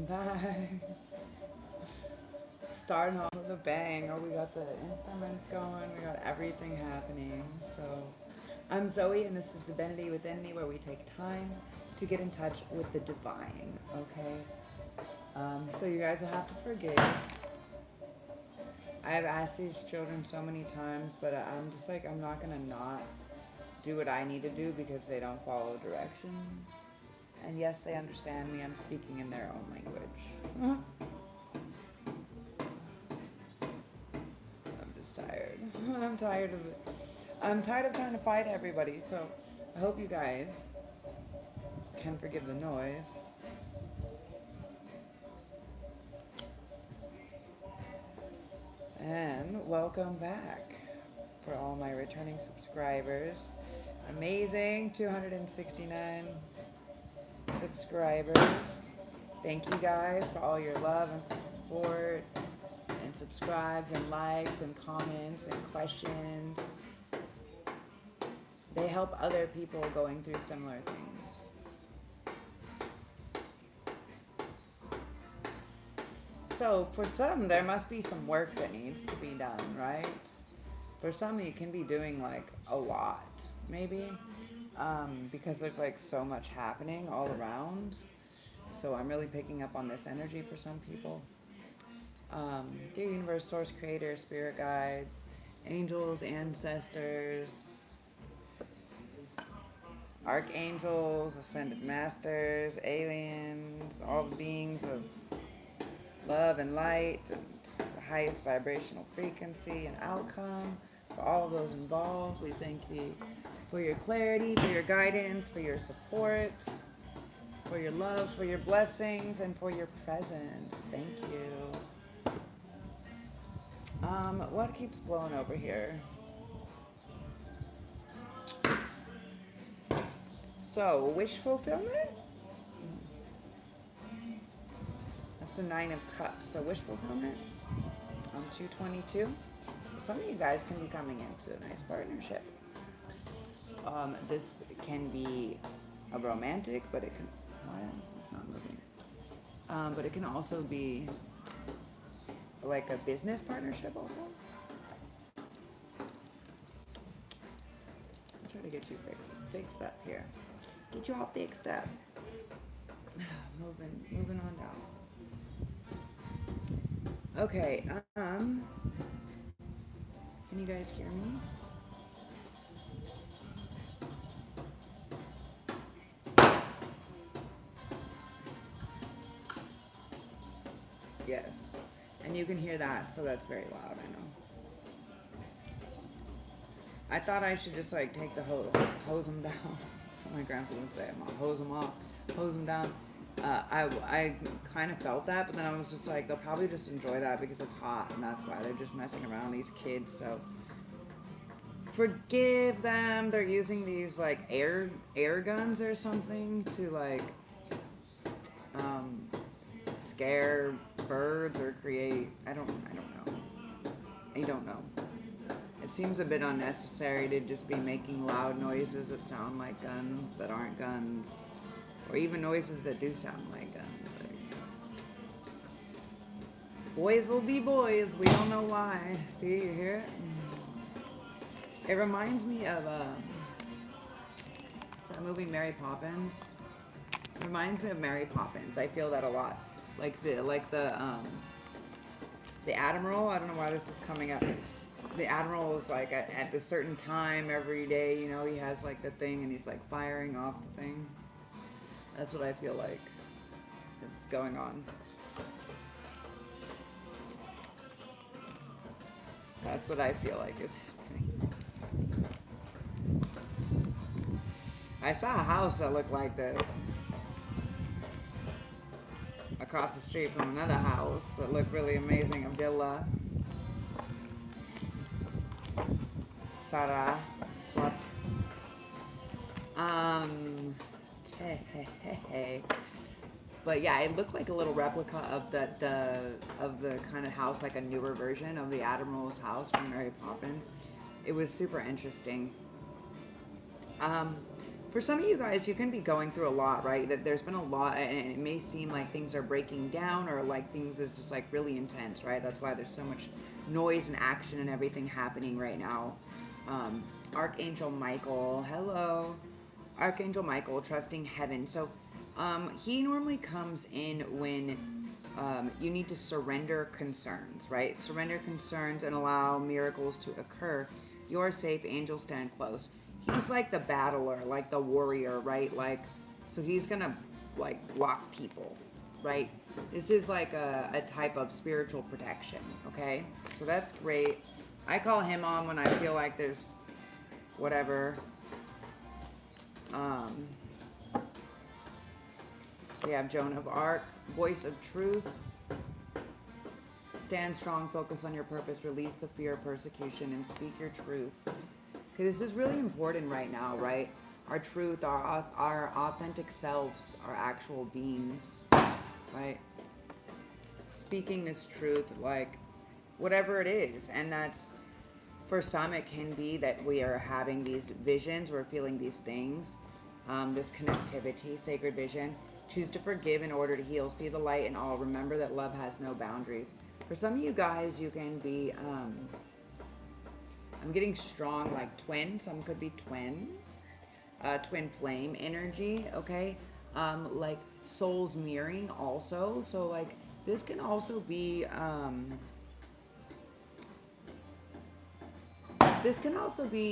welcome back. Starting off with a bang. Oh, we got the instruments going, we got everything happening. So, I'm Zoe, and this is Divinity Within Thee, where we take time to get in touch with the divine, okay? So, you guys will have to forgive. I've asked these children so many times, but I'm just like, I'm not gonna not do what I need to do because they don't follow direction. And yes, they understand me. I'm speaking in their own language. I'm just tired. I'm tired of it. I'm tired of trying to fight everybody. So I hope you guys can forgive the noise. And welcome back for all my returning subscribers. Amazing 269 subscribers. Thank you guys for all your love and support and subscribes and likes and comments and questions. They help other people going through similar things. So for some, there must be some work that needs to be done, right? For some, you can be doing like a lot, maybe. Because there's like so much happening all around. So I'm really picking up on this energy for some people. Dear universe, source, creator, spirit guides, angels, ancestors, archangels, ascended masters, aliens, all the beings of love and light and the highest vibrational frequency and outcome. For all of those involved, we thank you for your clarity, for your guidance, for your support, for your love, for your blessings, and for your presence. Thank you. What keeps blowing over here? So, wish fulfillment? That's the 9 of Cups. So, wish fulfillment on 222. Some of you guys can be coming into a nice partnership. This can be a romantic, but it can. Why is this not moving? But it can also be like a business partnership, also. I'll try to get you fixed up here. Get you all fixed up. Moving on down. Okay. Can you guys hear me? Yes. And you can hear that, so that's very loud, I know. I thought I should just like take the hose them down. That's what my grandpa would say. I'm gonna hose them off, hose them down. I kind of felt that, but then I was just like, they'll probably just enjoy that because it's hot, and that's why they're just messing around, these kids. So forgive them. They're using these like air guns or something to like scare birds or create. I don't know. I don't know. It seems a bit unnecessary to just be making loud noises that sound like guns that aren't guns, or even noises that do sound like guns. Boys will be boys. We don't know why. See, you hear it? It reminds me of that movie Mary Poppins. It reminds me of Mary Poppins. I feel that a lot. Like the Admiral. I don't know why this is coming up. The Admiral is like at a certain time every day. You know, he has like the thing, and he's like firing off the thing. That's what I feel like is going on. That's what I feel like is happening. I saw a house that looked like this across the street from another house that looked really amazing, a villa. Sarah, what? But yeah, it looked like a little replica of the kind of house, like a newer version of the Admiral's house from Mary Poppins. It was super interesting. For some of you guys, you can be going through a lot, right? That there's been a lot, and it may seem like things are breaking down, or like things is just like really intense, right? That's why there's so much noise and action and everything happening right now. Archangel Michael, hello. Archangel Michael, trusting heaven. So he normally comes in when you need to surrender concerns, right? Surrender concerns and allow miracles to occur. You're safe, angels stand close. He's like the battler, like the warrior, right? Like, so he's gonna like block people, right? This is like a type of spiritual protection, okay? So that's great. I call him on when I feel like there's whatever. We have Joan of Arc, voice of truth. Stand strong, focus on your purpose, release the fear of persecution, and speak your truth. Okay, this is really important right now, right? Our truth, our authentic selves, our actual beings, right? Speaking this truth, like whatever it is. And that's, for some, it can be that we are having these visions, we're feeling these things, this connectivity, sacred vision. Choose to forgive in order to heal. See the light in all. Remember that love has no boundaries. For some of you guys, you can be, I'm getting strong, like twin. Some could be twin flame energy, okay? Like souls mirroring also. So like this can also be,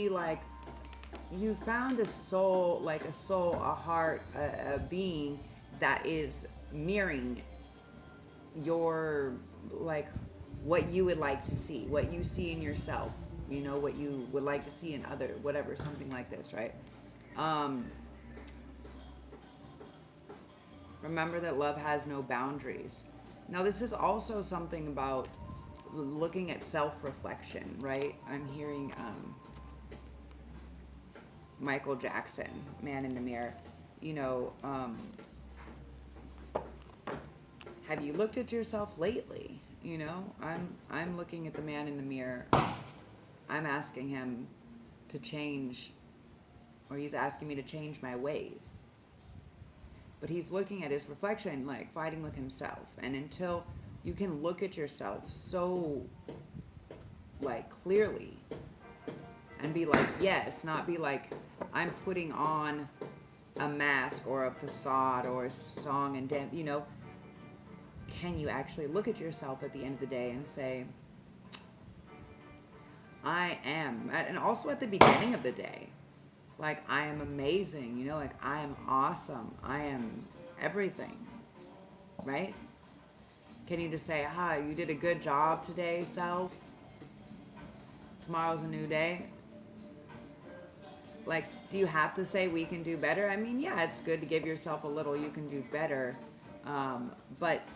like you found a soul, like a soul, a heart, a being that is mirroring your, like what you would like to see, what you see in yourself, you know, what you would like to see in other, whatever, something like this, right? Remember that love has no boundaries. Now this is also something about looking at self-reflection, right? I'm hearing Michael Jackson, Man in the Mirror. You know, have you looked at yourself lately? You know, I'm looking at the man in the mirror. I'm asking him to change, or he's asking me to change my ways. But he's looking at his reflection, like fighting with himself. And until you can look at yourself so, like, clearly and be like, yes, not be like, I'm putting on a mask or a facade or a song and dance, you know. Can you actually look at yourself at the end of the day and say, I am, and also at the beginning of the day, like, I am amazing, you know, like, I am awesome, I am everything, right? Can you just say, you did a good job today, self? Tomorrow's a new day. Like, do you have to say we can do better? I mean, yeah, it's good to give yourself a little, you can do better, but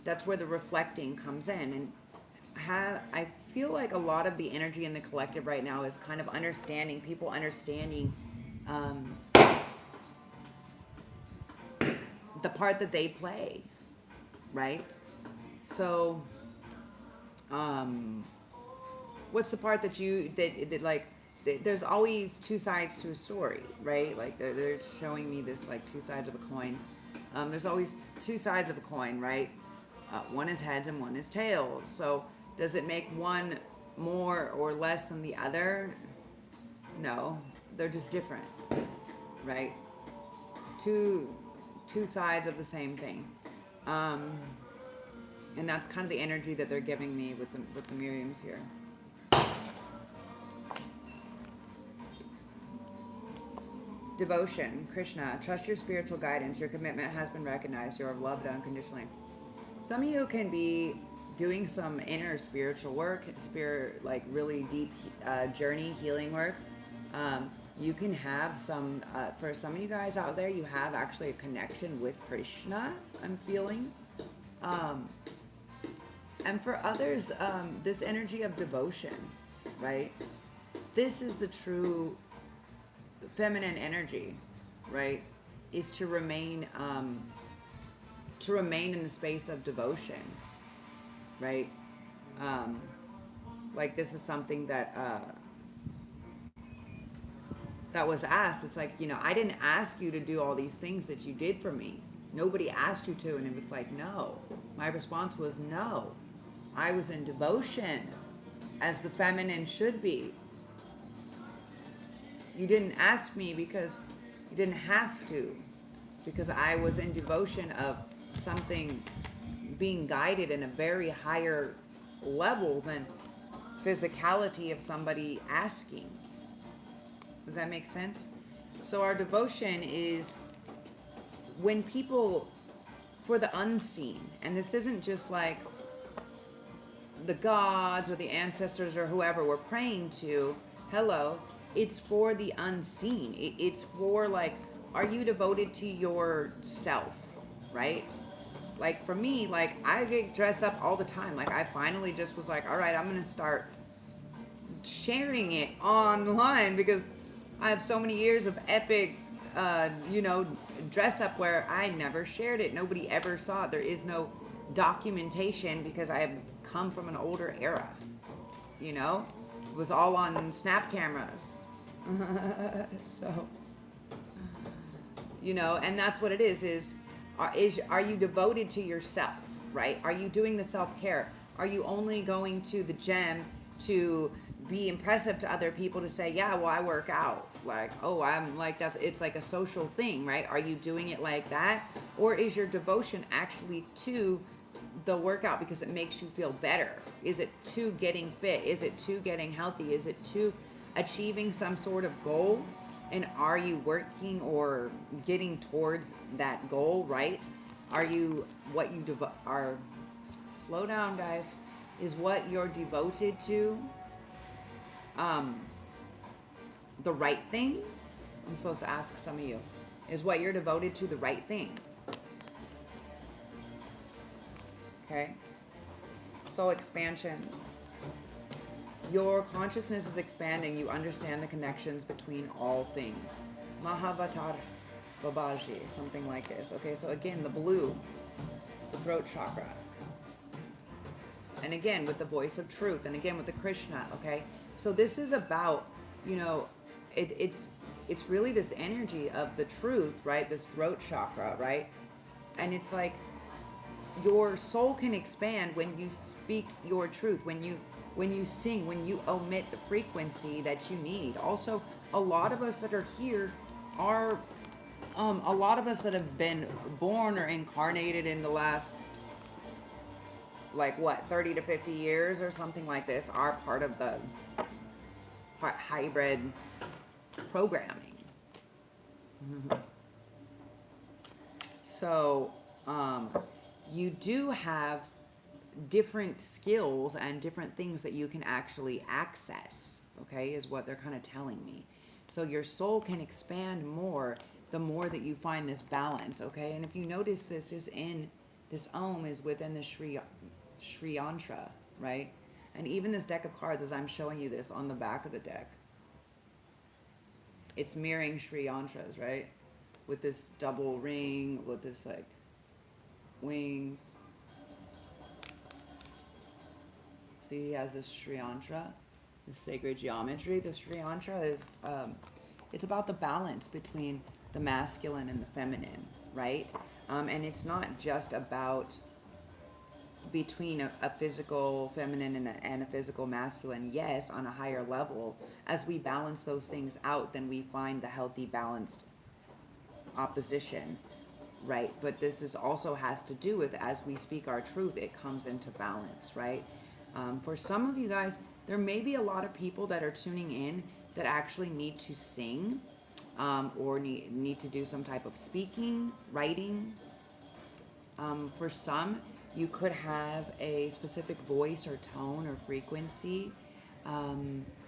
that's where the reflecting comes in. And I feel like a lot of the energy in the collective right now is kind of understanding, people understanding the part that they play, right? So, what's the part that like, there's always two sides to a story, right? Like they're showing me this, like, two sides of a coin. There's always two sides of a coin, right? One is heads and one is tails. So does it make one more or less than the other? No, they're just different, right? Two sides of the same thing. And that's kind of the energy that they're giving me with the Miriams here. Devotion, Krishna, trust your spiritual guidance. Your commitment has been recognized. You are loved unconditionally. Some of you can be doing some inner spiritual work, like really deep journey healing work. You can have some, for some of you guys out there, you have actually a connection with Krishna, I'm feeling. And for others, this energy of devotion, right? This is the true feminine energy, right? Is to remain in the space of devotion, right? Like, this is something that that was asked. It's like, I didn't ask you to do all these things that you did for me. Nobody asked you to. And it was like, no. My response was no. I was in devotion, as the feminine should be. You didn't ask me because you didn't have to, because I was in devotion of something being guided in a very higher level than physicality of somebody asking. Does that make sense? So our devotion is when people, for the unseen, and this isn't just like the gods or the ancestors or whoever we're praying to, hello, it's for the unseen. It's for like, are you devoted to yourself, right? Like for me, like I get dressed up all the time. Like I finally just was like, all right, I'm going to start sharing it online because I have so many years of epic, dress up where I never shared it. Nobody ever saw it. There is no documentation because I have come from an older era. It was all on snap cameras. So, and that's what it is are you devoted to yourself, right? Are you doing the self-care? Are you only going to the gym to be impressive to other people to say, yeah, well, I work out? Like, oh, I'm like, it's like a social thing, right? Are you doing it like that? Or is your devotion actually to the workout because it makes you feel better? Is it to getting fit? Is it to getting healthy? Is it to achieving some sort of goal? And are you working or getting towards that goal, right? Are you, what you are, slow down guys, is what you're devoted to the right thing? I'm supposed to ask some of you. Is what you're devoted to the right thing? Okay? Soul expansion. Your consciousness is expanding. You understand the connections between all things. Mahavatar Babaji, something like this. Okay, so again, the blue, the throat chakra. And again, with the voice of truth. And again, with the Krishna, okay? So this is about, it's really this energy of the truth, right? This throat chakra, right? And it's like your soul can expand when you speak your truth, when you sing, when you omit the frequency that you need. Also, a lot of us that are here are, a lot of us that have been born or incarnated in the last, 30 to 50 years or something like this, are part of the hybrid programming. So, you do have different skills and different things that you can actually access, okay, is what they're kind of telling me. So your soul can expand more the more that you find this balance, okay? And if you notice, this Om is within the Sri Yantra, right? And even this deck of cards, as I'm showing you this on the back of the deck, it's mirroring Sri Yantras, right? With this double ring, with this like wings. See, he has this Sri Yantra, this sacred geometry. The Sri Yantra is, it's about the balance between the masculine and the feminine, right? And it's not just about between a physical feminine and a physical masculine. Yes, on a higher level, as we balance those things out, then we find the healthy, balanced opposition, right? But this is also has to do with, as we speak our truth, it comes into balance, right? For some of you guys, there may be a lot of people that are tuning in that actually need to sing, or need to do some type of speaking, writing. For some, you could have a specific voice or tone or frequency.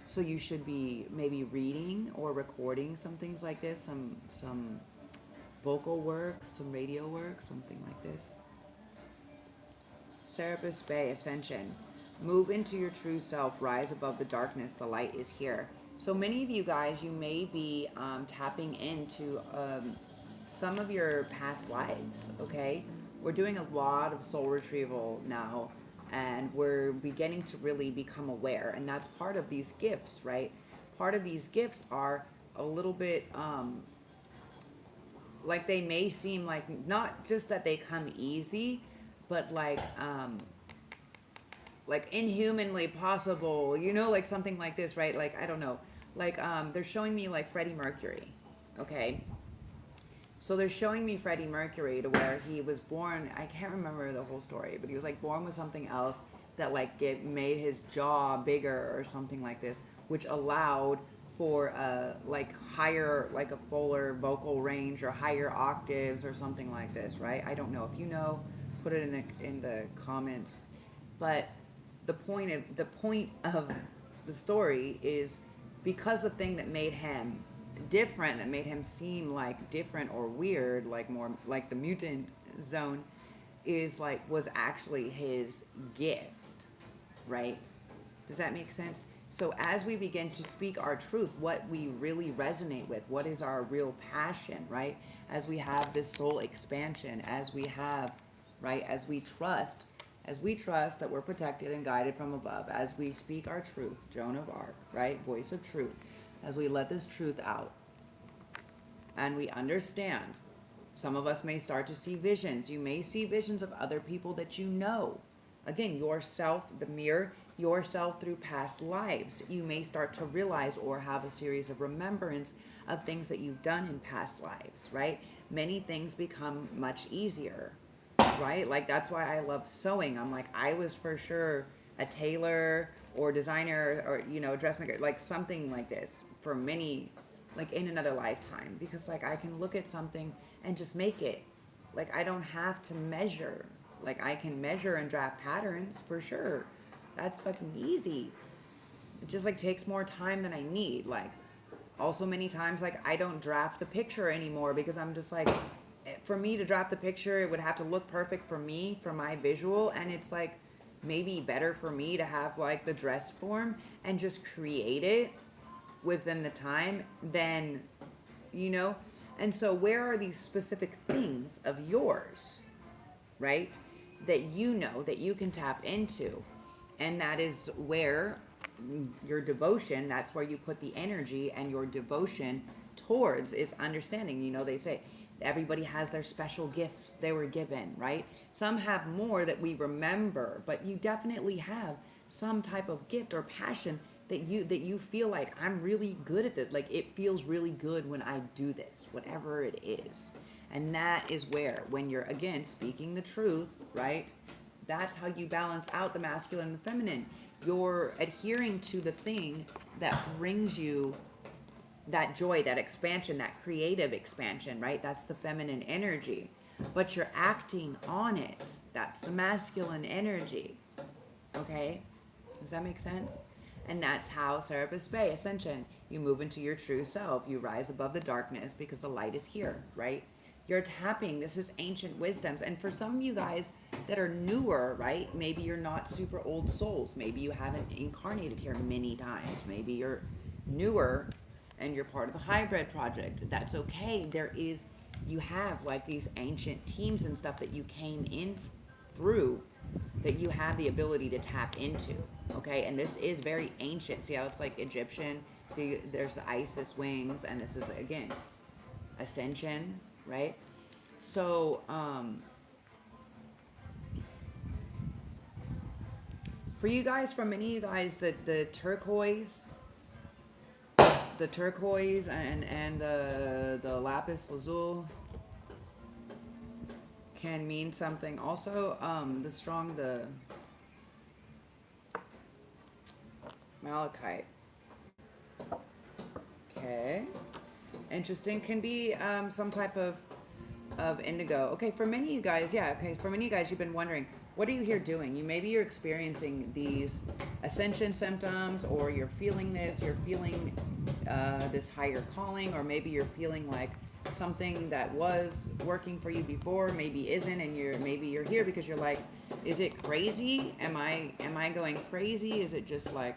So you should be maybe reading or recording some things like this, some vocal work, some radio work, something like this. Serapis Bay, Ascension. Move into your true self, rise above the darkness, the light is here. So many of you guys, you may be tapping into some of your past lives, okay? We're doing a lot of soul retrieval now, and we're beginning to really become aware, and that's part of these gifts, right? Part of these gifts are a little bit, like they may seem like, not just that they come easy, but like inhumanly possible, you know, like something like this, right? Like, I don't know, like they're showing me like Freddie Mercury, okay? So they're showing me Freddie Mercury to where he was born, I can't remember the whole story, but he was like born with something else that like it made his jaw bigger or something like this, which allowed for like higher, like a fuller vocal range or higher octaves or something like this, right? I don't know. If you know, put it in the comments. But the point of the story is, because the thing that made him different, that made him seem like different or weird, like more like the mutant zone, is like was actually his gift, right? Does that make sense? So as we begin to speak our truth, what we really resonate with, what is our real passion, right? As we have this soul expansion, as we have, right, as we trust that we're protected and guided from above, as we speak our truth, Joan of Arc, right, voice of truth, as we let this truth out, and we understand. Some of us may start to see visions. You may see visions of other people that you know. Again, yourself, the mirror, yourself through past lives. You may start to realize or have a series of remembrance of things that you've done in past lives, right? Many things become much easier, right? Like that's why I love sewing. I'm like, I was for sure a tailor or designer or, you know, dressmaker, like something like this for many, like in another lifetime, because like I can look at something and just make it. Like I don't have to measure. Like I can measure and draft patterns for sure. That's fucking easy. It just like takes more time than I need. Like also many times like I don't draft the picture anymore because I'm just like, for me to draft the picture, it would have to look perfect for me, for my visual, and it's like maybe better for me to have like the dress form and just create it within the time than, you know. And so where are these specific things of yours, right, that you know that you can tap into? And that is where your devotion, that's where you put the energy, and your devotion towards is understanding. You know, they say everybody has their special gift they were given, right? Some have more that we remember, but you definitely have some type of gift or passion that you feel like, I'm really good at this. Like it feels really good when I do this, whatever it is. And that is where, when you're again speaking the truth, right? That's how you balance out the masculine and the feminine. You're adhering to the thing that brings you that joy, that expansion, that creative expansion, right? That's the feminine energy. But you're acting on it. That's the masculine energy. Okay? Does that make sense? And that's how Serapis Bay, Ascension, you move into your true self. You rise above the darkness because the light is here, right? You're tapping. This is ancient wisdoms. And for some of you guys that are newer, right? Maybe you're not super old souls. Maybe you haven't incarnated here many times. Maybe you're newer and you're part of the hybrid project. That's okay. You have like these ancient teams and stuff that you came in through that you have the ability to tap into, okay? And this is very ancient. See how it's like Egyptian? See, there's the Isis wings, and this is, again, ascension, right? So, for you guys, for many of you guys, the turquoise and the lapis lazuli can mean something. Also, the malachite. Okay, interesting. Can be some type of indigo. Okay, for many of you guys, yeah. Okay, for many of you guys, you've been wondering, what are you here doing? Maybe you're experiencing these ascension symptoms, or you're feeling this. You're feeling this higher calling, or maybe you're feeling like something that was working for you before maybe isn't, and maybe you're here because you're like, is it crazy? Am I going crazy? Is it just like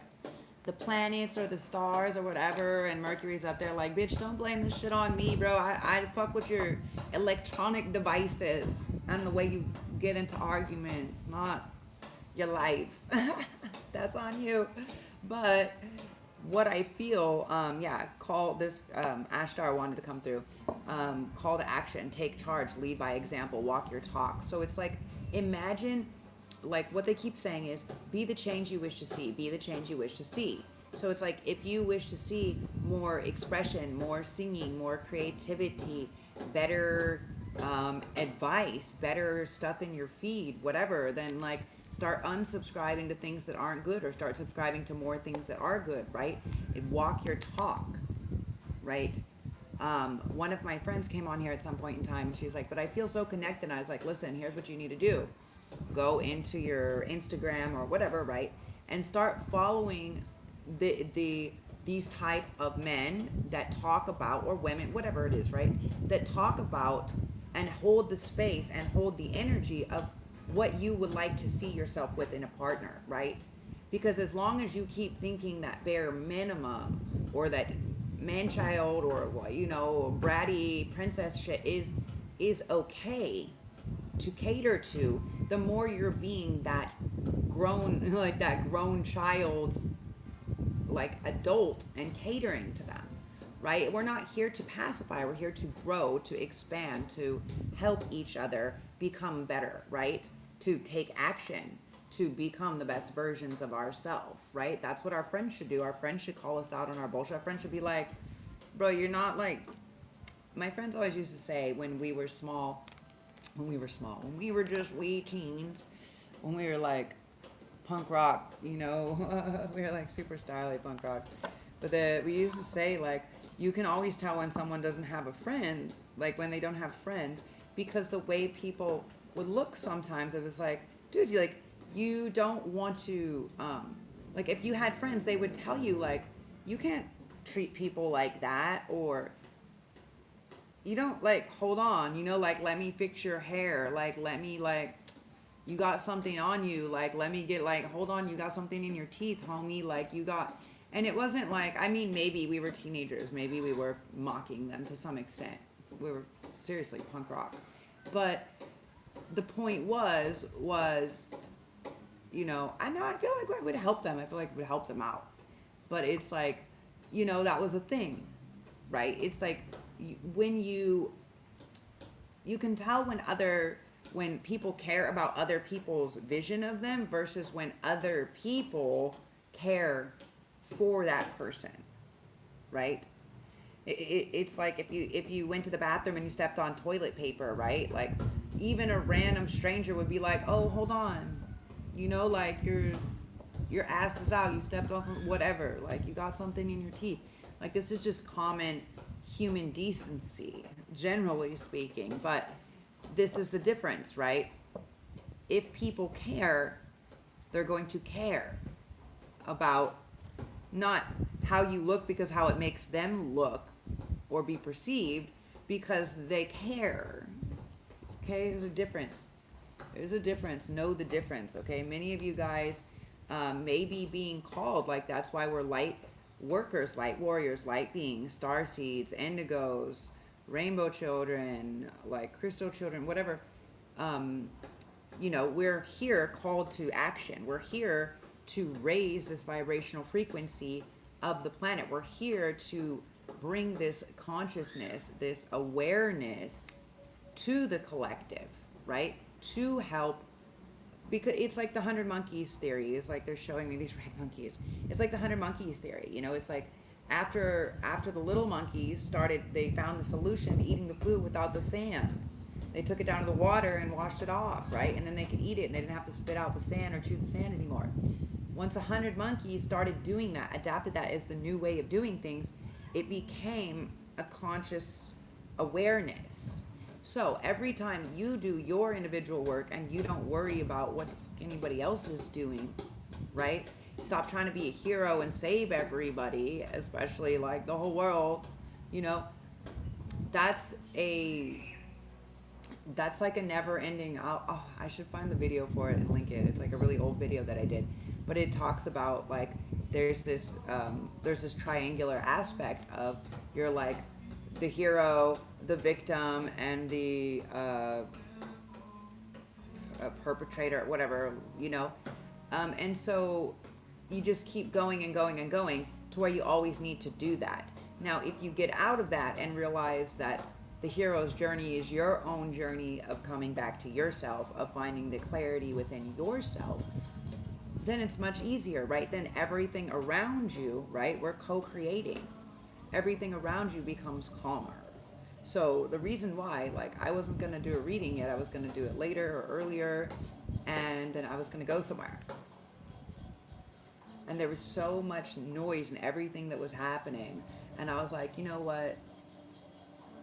the planets or the stars or whatever, and Mercury's up there like, bitch, don't blame this shit on me, bro. I fuck with your electronic devices and the way you get into arguments, not your life. That's on you. But what I feel, call this, Ashtar wanted to come through. Call to action, take charge, lead by example, walk your talk. So it's like, imagine, like what they keep saying is, be the change you wish to see, be the change you wish to see. So it's like, if you wish to see more expression, more singing, more creativity, better advice, better stuff in your feed, whatever, then like start unsubscribing to things that aren't good or start subscribing to more things that are good, right? And walk your talk, right? One of my friends came on here at some point in time. She's like, but I feel so connected. And I was like, listen, here's what you need to do. Go into your Instagram or whatever, right? And start following these type of men that talk about, or women, whatever it is, right? That talk about and hold the space and hold the energy of what you would like to see yourself with in a partner, right? Because as long as you keep thinking that bare minimum or that man-child or bratty princess shit is okay to cater to, the more you're being that grown, like that grown child's like adult and catering to them, right? We're not here to pacify, we're here to grow, to expand, to help each other become better, right? To take action, to become the best versions of ourselves, right? That's what our friends should do. Our friends should call us out on our bullshit. Our friends should be like, bro, you're not like, my friends always used to say when we were just wee teens, when we were like punk rock, we were like super stylish punk rock. But we used to say like, you can always tell when someone doesn't have a friend, like when they don't have friends, because the way people would look sometimes, it was like, dude, you don't want to, like if you had friends, they would tell you like, you can't treat people like that, or you don't like, hold on, like let me fix your hair, like let me like, you got something on you, like let me get like, hold on, you got something in your teeth, homie, like you got, and it wasn't like, I mean, maybe we were teenagers, maybe we were mocking them to some extent, we were seriously punk rock, but the point was, I know, I feel like it would help them, I feel like it would help them out, but it's like, that was a thing, right? It's like, when you can tell when people care about other people's vision of them versus when other people care for that person, right? It's like if you went to the bathroom and you stepped on toilet paper, right? Like even a random stranger would be like, oh, hold on, like your ass is out, you stepped on some whatever, like you got something in your teeth. Like this is just common human decency, generally speaking, but this is the difference, right? If people care, they're going to care about not how you look because how it makes them look or be perceived, because they care. Okay, there's a difference. There's a difference. Know the difference, okay? Many of you guys may be being called, like that's why we're light workers, light warriors, light beings, star seeds, indigos, rainbow children, like crystal children, whatever. We're here called to action. We're here to raise this vibrational frequency of the planet. We're here to bring this consciousness, this awareness to the collective, right? To help, because it's like the 100 monkeys theory. It's like they're showing me these red monkeys. It's like the 100 monkeys theory. It's like after the little monkeys started, they found the solution to eating the food without the sand. They took it down to the water and washed it off, right? And then they could eat it and they didn't have to spit out the sand or chew the sand anymore. Once 100 monkeys started doing that, adapted that as the new way of doing things, it became a conscious awareness. So every time you do your individual work and you don't worry about what anybody else is doing, right? Stop trying to be a hero and save everybody, especially like the whole world, that's like a never ending. I should find the video for it and link it. It's like a really old video that I did, but it talks about like, there's this triangular aspect of you're like the hero, the victim, and the perpetrator, whatever, and so you just keep going and going and going to where you always need to do that. Now, if you get out of that and realize that the hero's journey is your own journey of coming back to yourself, of finding the clarity within yourself, then it's much easier, right? Then everything around you, right? We're co-creating. Everything around you becomes calmer. So the reason why, like, I wasn't going to do a reading yet, I was going to do it later or earlier, and then I was going to go somewhere. And there was so much noise and everything that was happening. And I was like, you know what?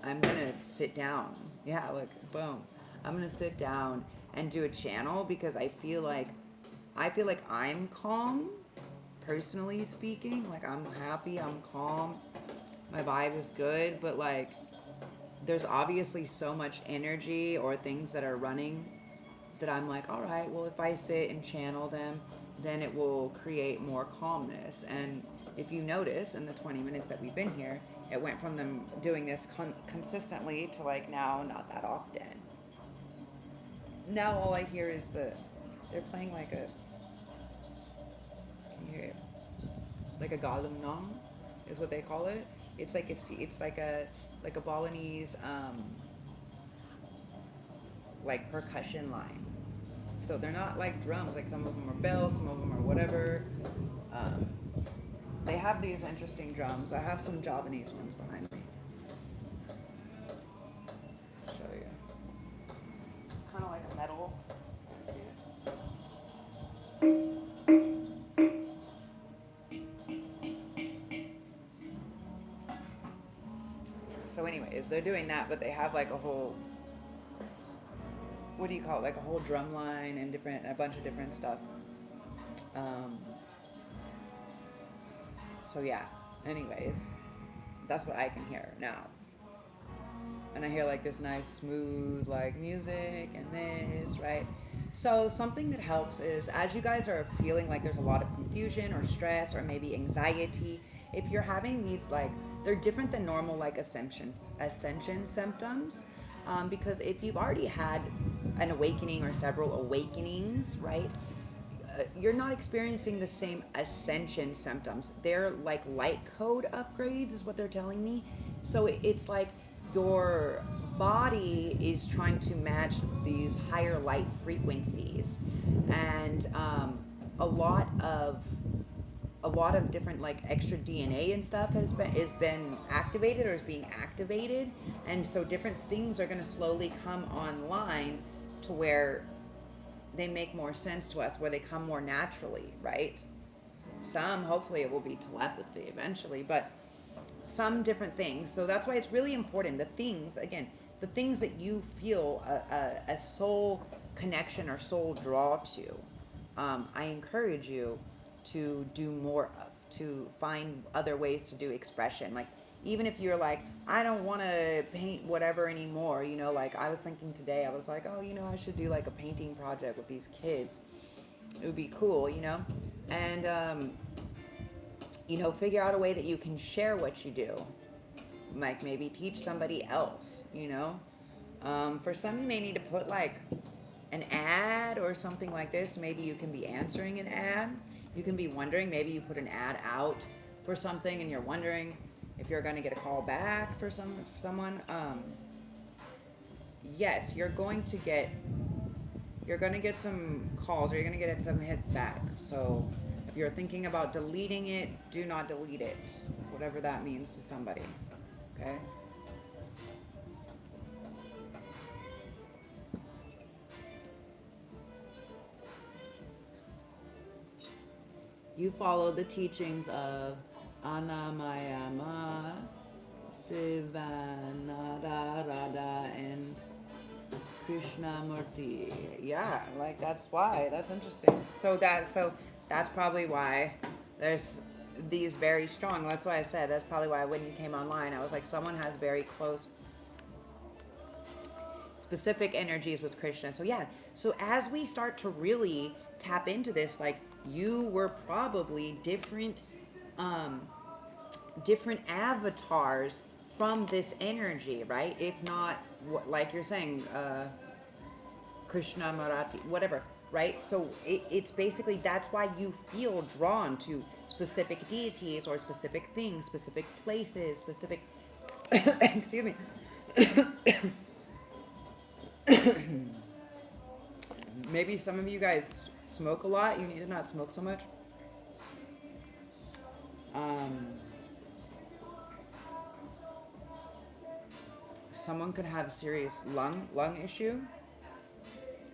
I'm going to sit down. Yeah, like, boom. I'm going to sit down and do a channel because I feel like I'm calm, personally speaking. Like, I'm happy, I'm calm. My vibe is good, but like, there's obviously so much energy or things that are running that I'm like, all right, well, if I sit and channel them, then it will create more calmness. And if you notice in the 20 minutes that we've been here, it went from them doing this consistently to like now not that often. Now all I hear is they're playing like a, can you hear it? Like a galamnong is what they call it. It's like a Balinese like percussion line. So they're not like drums, like some of them are bells, some of them are whatever. They have these interesting drums. I have some Javanese ones behind me. I'll show you. It's kind of like a metal. So anyways, they're doing that, but they have like a whole, what do you call it, like a whole drum line and a bunch of different stuff. So yeah, anyways, that's what I can hear now. And I hear like this nice smooth like music and this, right? So something that helps is, as you guys are feeling like there's a lot of confusion or stress or maybe anxiety, if you're having these like, they're different than normal like ascension symptoms, because if you've already had an awakening or several awakenings, right, you're not experiencing the same ascension symptoms. They're like light code upgrades is what they're telling me. So it's like your body is trying to match these higher light frequencies, and a lot of different like extra DNA and stuff has been activated or is being activated, and so different things are going to slowly come online to where they make more sense to us, where they come more naturally, right? Some, hopefully it will be telepathy eventually, but some different things. So that's why it's really important. The things that you feel a soul connection or soul draw to, I encourage you to do more of, to find other ways to do expression. Like, even if you're like, I don't want to paint whatever anymore, you know, like I was thinking today, I was like, oh, you know, I should do like a painting project with these kids. It would be cool, you know? And, you know, figure out a way that you can share what you do. Like maybe teach somebody else, you know? For some, you may need to put like an ad or something like this. Maybe you can be answering an ad. You can be wondering, maybe you put an ad out for something and you're wondering if you're going to get a call back for someone. Yes, you're going to get some calls, or you're going to get some hits back. So if you're thinking about deleting it, do not delete it, whatever that means to somebody. Okay? You follow the teachings of Anamayama, Sivanarada, and Krishnamurti. Yeah, like that's why. That's interesting. So that's probably why there's these very strong. That's why I said that's probably why when you came online, I was like, someone has very close, specific energies with Krishna. So yeah. So as we start to really tap into this, like you were probably different avatars from this energy, right? If not, like you're saying, Krishna, Marathi, whatever, right? So it's basically, that's why you feel drawn to specific deities or specific things, specific places, specific, excuse me. Maybe some of you guys smoke a lot. You need to not smoke so much. Someone could have serious lung issue.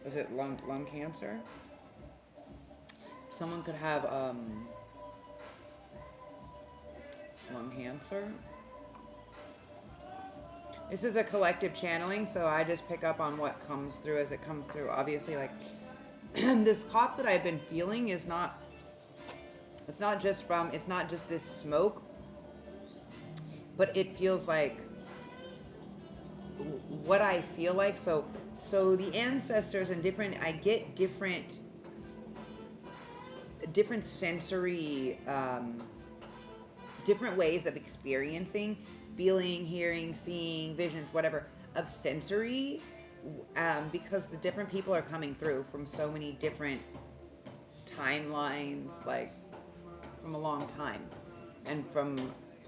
Is it lung cancer? Someone could have lung cancer. This is a collective channeling, so I just pick up on what comes through as it comes through. Obviously, like, this cough that I've been feeling is not, it's not just this smoke, but it feels like what I feel like. So the ancestors and I get different sensory, different ways of experiencing, feeling, hearing, seeing, visions, whatever, of sensory, because the different people are coming through from so many different timelines, like from a long time, and from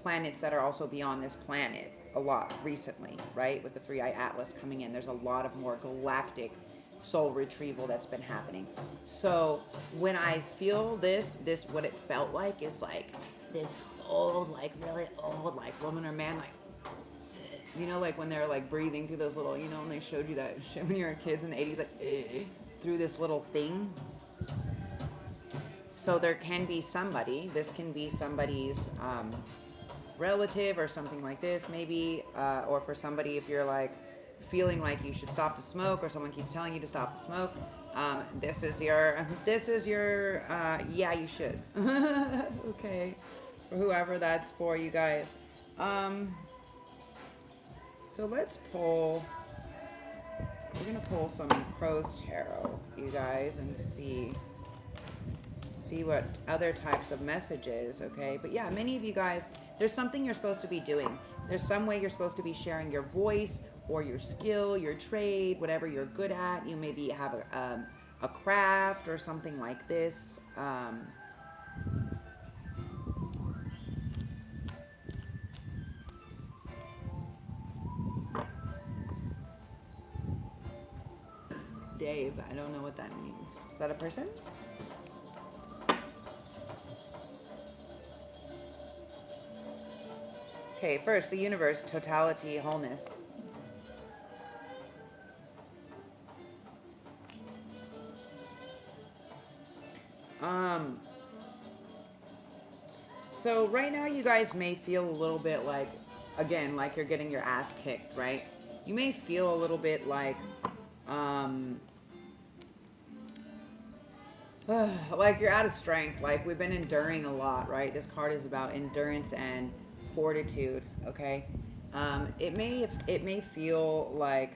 planets that are also beyond this planet a lot recently, right? With the 3-eye atlas coming in, there's a lot of more galactic soul retrieval that's been happening. So when I feel this what it felt like is like this old, like really old, like woman or man, like, you know, like when they're like breathing through those little, you know, when they showed you that shit when you were kids in the 80s, like through this little thing. So there can be somebody, this can be somebody's relative or something like this, maybe, or for somebody, if you're like feeling like you should stop to smoke, or someone keeps telling you to stop to smoke, this is your yeah, you should. Okay, for whoever that's for, you guys. So let's pull, we're gonna pull some Crow's Tarot, you guys, and see what other types of messages, okay? But yeah, many of you guys, there's something you're supposed to be doing. There's some way you're supposed to be sharing your voice or your skill, your trade, whatever you're good at. You maybe have a craft or something like this. Dave, I don't know what that means. Is that a person? Okay, first, the universe, totality, wholeness. So right now you guys may feel a little bit like, again, like you're getting your ass kicked, right? You may feel a little bit like you're out of strength, like we've been enduring a lot, right? This card is about endurance and fortitude, okay? It may feel like,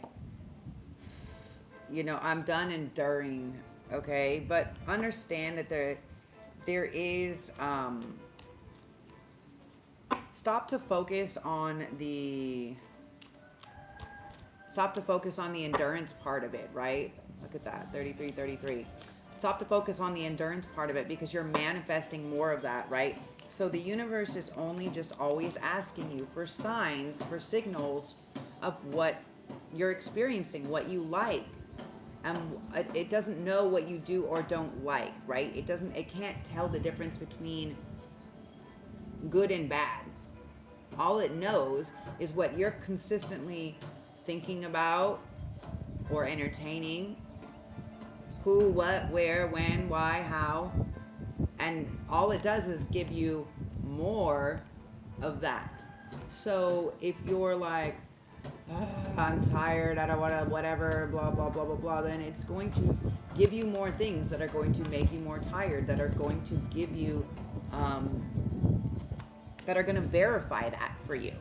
you know, I'm done enduring, okay? But understand that there is, stop to focus on the endurance part of it, right? Look at that, 33. Stop to focus on the endurance part of it, because you're manifesting more of that, right? So the universe is only just always asking you for signs, for signals of what you're experiencing, what you like. And it doesn't know what you do or don't like, right? It can't tell the difference between good and bad. All it knows is what you're consistently thinking about or entertaining. Who, what, where, when, why, how. And all it does is give you more of that. So if you're like, I'm tired, I don't want to, whatever, blah, blah, blah, blah, blah, then it's going to give you more things that are going to make you more tired, that are going to give you, that are going to verify that for you,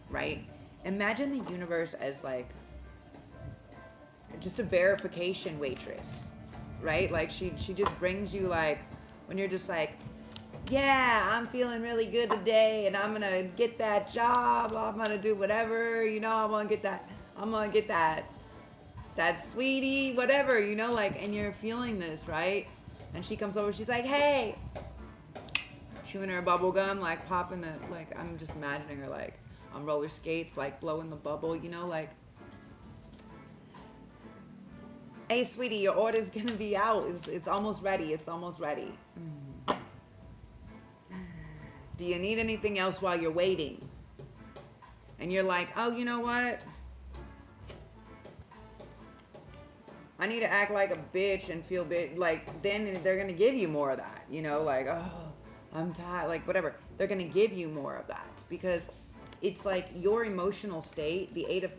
right? Imagine the universe as like just a verification waitress, right? Like she just brings you, like, when you're just like, yeah, I'm feeling really good today, and I'm gonna get that job, I'm gonna do whatever, you know, I'm gonna get that That's sweetie, whatever, you know, like, and you're feeling this, right? And she comes over, she's like, hey, chewing her bubble gum, like popping the, like, I'm just imagining her like on roller skates, like blowing the bubble, you know, like, hey, sweetie, your order's gonna be out. It's almost ready. It's almost ready. Do you need anything else while you're waiting? And you're like, oh, you know what? I need to act like a bitch and feel like, then they're gonna give you more of that, you know, like, oh, I'm tired, like whatever. They're gonna give you more of that because it's like your emotional state,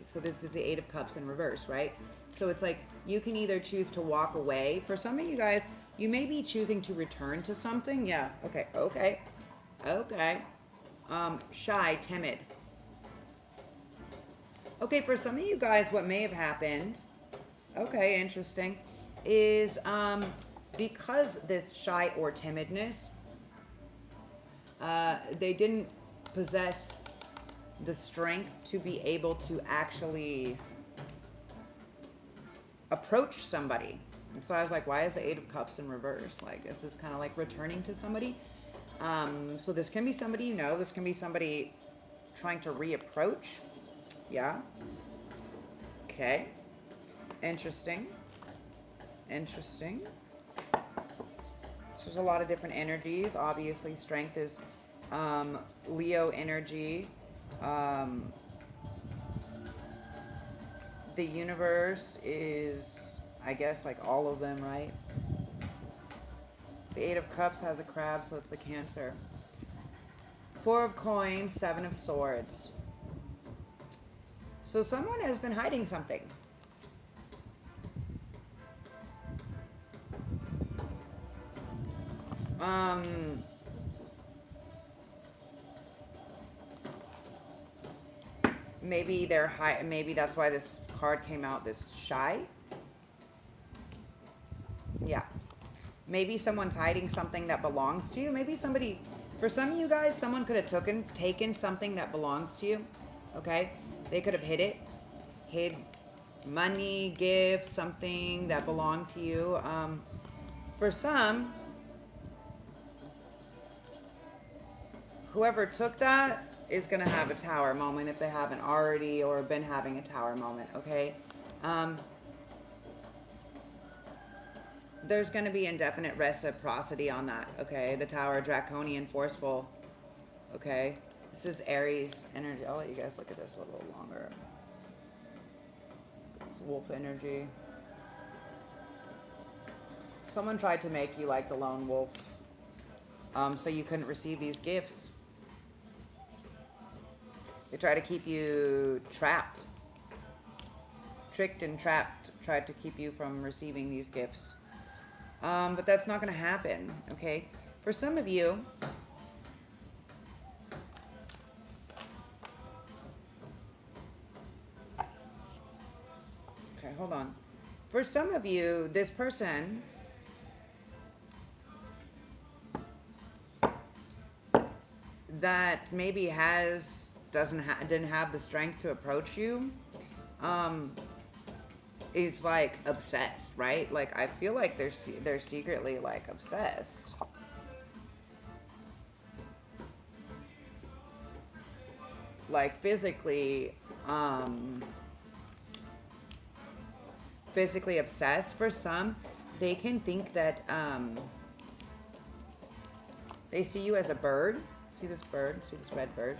so this is the Eight of Cups in reverse, right? So it's like you can either choose to walk away. For some of you guys, you may be choosing to return to something. Yeah, okay. Shy, timid. Okay, for some of you guys, what may have happened, okay, interesting, is because this shy or timidness, they didn't possess the strength to be able to actually approach somebody. And so I was like, why is the Eight of Cups in reverse? Like, this is kind of like returning to somebody. So this can be somebody you know. This can be somebody trying to reapproach. Yeah. Okay. Interesting. So there's a lot of different energies. Obviously, strength is Leo energy. The universe is, I guess, like all of them, right? The Eight of Cups has a crab, so it's the Cancer. Four of Coins, Seven of Swords. So someone has been hiding something. Maybe they're high. Maybe that's why this card came out. This shy. Yeah. Maybe someone's hiding something that belongs to you. Maybe somebody, for some of you guys, someone could have taken something that belongs to you. Okay, they could have hid money, gifts, something that belonged to you. For some, whoever took that is going to have a tower moment if they haven't already or been having a tower moment, okay? There's going to be indefinite reciprocity on that, okay? The tower, draconian, forceful, okay? This is Aries energy. I'll let you guys look at this a little longer. It's wolf energy. Someone tried to make you like the lone wolf, so you couldn't receive these gifts. They try to keep you trapped, tricked and trapped, tried to keep you from receiving these gifts. But that's not going to happen, okay? For some of you, okay, hold on. For some of you, this person that maybe didn't have the strength to approach you, is like obsessed, right? Like I feel like they're secretly like obsessed. Like physically obsessed. For some, they can think that they see you as a bird. See this bird? See this red bird?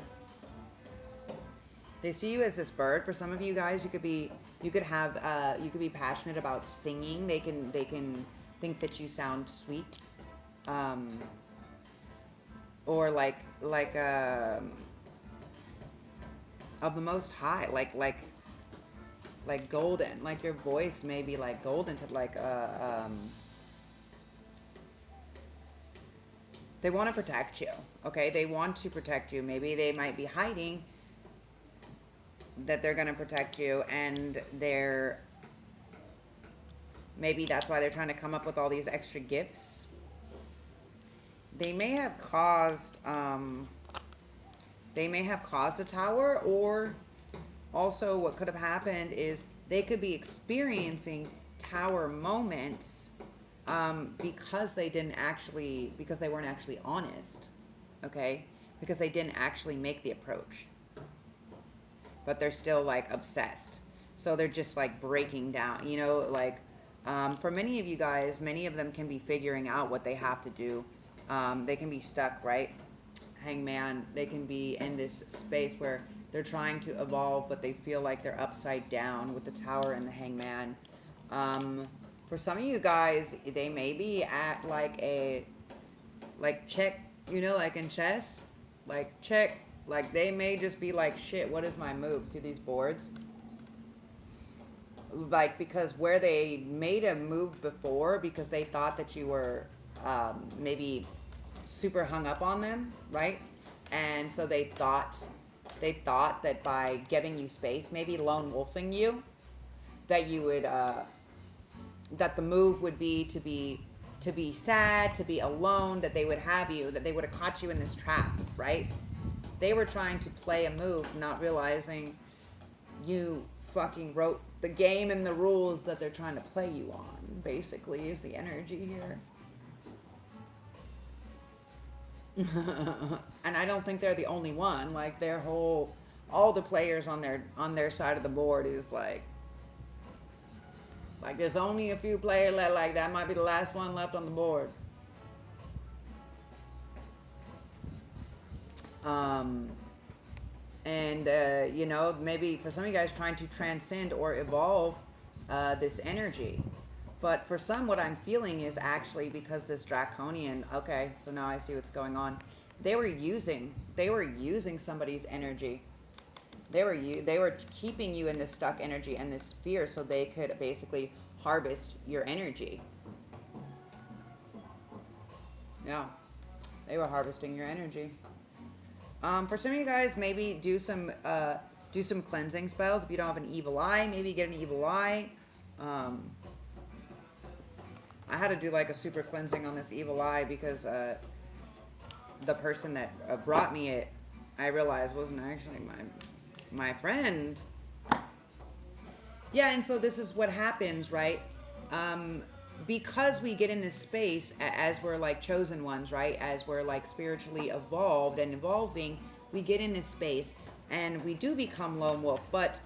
They see you as this bird. For some of you guys, you could be passionate about singing. They can think that you sound sweet, or like of the most high, like golden. Like your voice may be like golden to like they want to protect you. Okay, they want to protect you. Maybe they might be hiding that they're going to protect you, and maybe that's why they're trying to come up with all these extra gifts. They may have caused a tower, or also what could have happened is they could be experiencing tower moments because they weren't actually honest, okay? Because they didn't actually make the approach. But they're still like obsessed. So they're just like breaking down, you know, like for many of you guys, many of them can be figuring out what they have to do. They can be stuck, right? Hangman, they can be in this space where they're trying to evolve, but they feel like they're upside down with the tower and the hangman. For some of you guys, they may be at like check, you know, like in chess, like check, like they may just be like, shit, what is my move? See these boards? Like, because where they made a move before because they thought that you were maybe super hung up on them, right? And so they thought that by giving you space, maybe lone wolfing you, that you would that the move would be to be sad, to be alone, that they would have you, that they would have caught you in this trap, right? They were trying to play a move, not realizing you fucking wrote the game and the rules that they're trying to play you on, basically, is the energy here. And I don't think they're the only one. Like all the players on their side of the board is like there's only a few players left. Like that might be the last one left on the board. You know, maybe for some of you guys trying to transcend or evolve this energy. But for some, what I'm feeling is actually because this draconian, okay, so now I see what's going on. They were using somebody's energy. They were keeping you in this stuck energy and this fear so they could basically harvest your energy. Yeah, they were harvesting your energy. For some of you guys, maybe do some cleansing spells. If you don't have an evil eye, maybe get an evil eye. I had to do like a super cleansing on this evil eye because the person that brought me it, I realized wasn't actually my friend. Yeah, and so this is what happens, right? Because we get in this space as we're like chosen ones, right? As we're like spiritually evolved and evolving, we get in this space and we do become lone wolf, but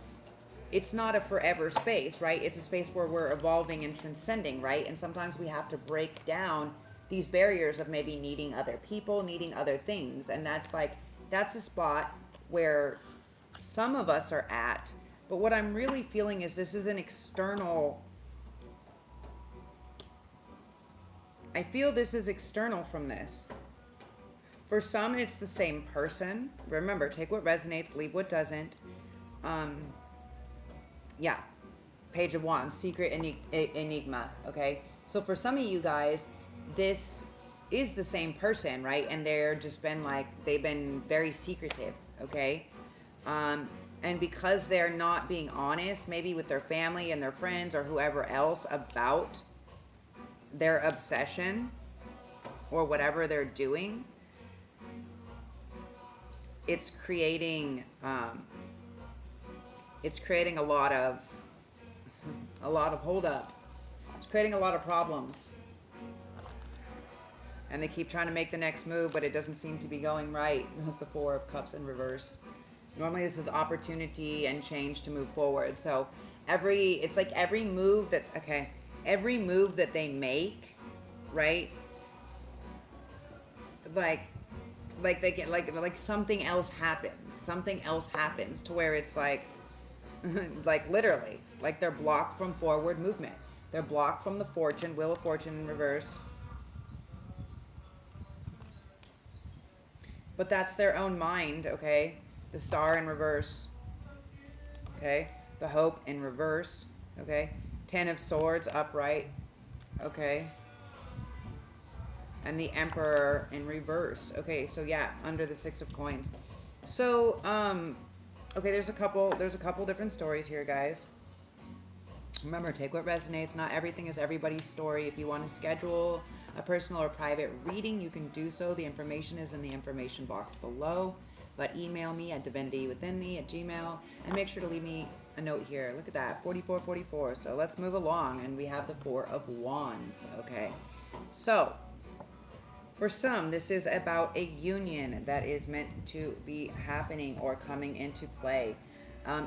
it's not a forever space, right? It's a space where we're evolving and transcending, right? And sometimes we have to break down these barriers of maybe needing other people, needing other things. And that's a spot where some of us are at. But what I'm really feeling is this is an external. I feel this is external from this. For some, it's the same person. Remember, take what resonates, leave what doesn't. Yeah, Page of Wands, secret enigma, okay? So for some of you guys, this is the same person, right? And they're just been like, they've been very secretive, okay? And because they're not being honest, maybe with their family and their friends or whoever else about their obsession or whatever they're doing, it's creating a lot of holdup. It's creating a lot of problems. And they keep trying to make the next move, but it doesn't seem to be going right with the Four of Cups in reverse. Normally this is opportunity and change to move forward. So every move that they make, right? Like they get like something else happens to where it's like like literally, like they're blocked from forward movement. They're blocked from the fortune, Wheel of Fortune in reverse. But that's their own mind, okay? The Star in reverse, okay? The Hope in reverse, okay? Ten of Swords upright, okay? And the Emperor in reverse. Okay, so yeah, under the Six of Coins. So, okay, there's a couple different stories here, guys. Remember, take what resonates. Not everything is everybody's story. If you want to schedule a personal or private reading, you can do so. The information is in the information box below. But email me at DivinityWithinThee@gmail.com and make sure to leave me a note here. Look at that, 44, 44. So let's move along, and we have the Four of Wands, okay? So, for some, this is about a union that is meant to be happening or coming into play.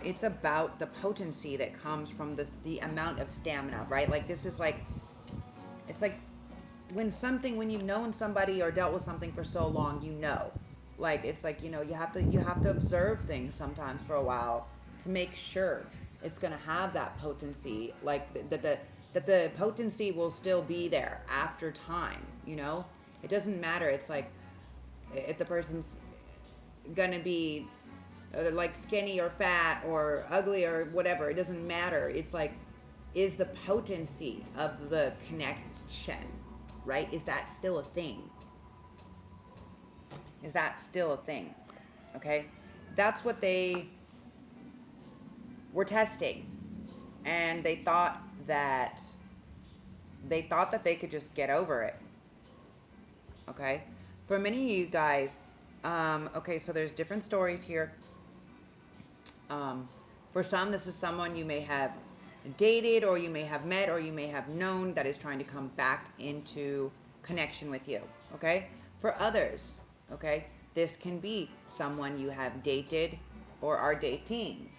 It's about the potency that comes from the amount of stamina, right? Like this is like, it's like when you've known somebody or dealt with something for so long, you know. Like it's like, you know, you have to observe things sometimes for a while to make sure it's gonna have that potency, like that the potency will still be there after time, you know? It doesn't matter. It's like if the person's gonna be like skinny or fat or ugly or whatever, it doesn't matter. It's like, is the potency of the connection, right? Is that still a thing? Is that still a thing? Okay? That's what they were testing. And they thought that they could just get over it. Okay? For many of you guys, okay, so there's different stories here. For some, this is someone you may have dated, or you may have met, or you may have known that is trying to come back into connection with you, okay? For others, okay, this can be someone you have dated or are dating,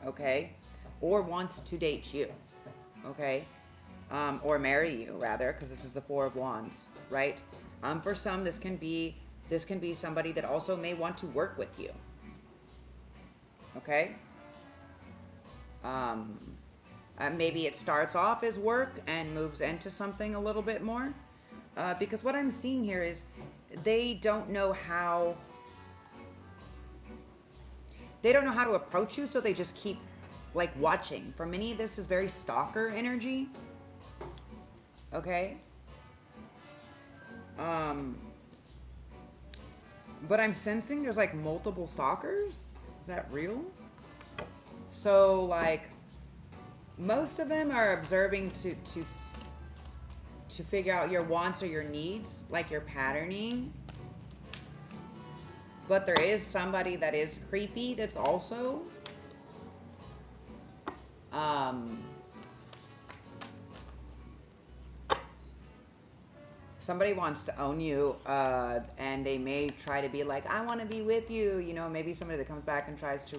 okay? Or wants to date you, okay? Or marry you, rather, because this is the Four of Wands, right? For some, this can be somebody that also may want to work with you, okay? Maybe it starts off as work and moves into something a little bit more, because what I'm seeing here is they don't know how to approach you, so they just keep like watching. For many, this is very stalker energy, okay? But I'm sensing there's like multiple stalkers. Is that real? So like most of them are observing to figure out your wants or your needs, like your patterning. But there is somebody that is creepy that's also somebody wants to own you, and they may try to be like, I want to be with you, you know, maybe somebody that comes back and tries to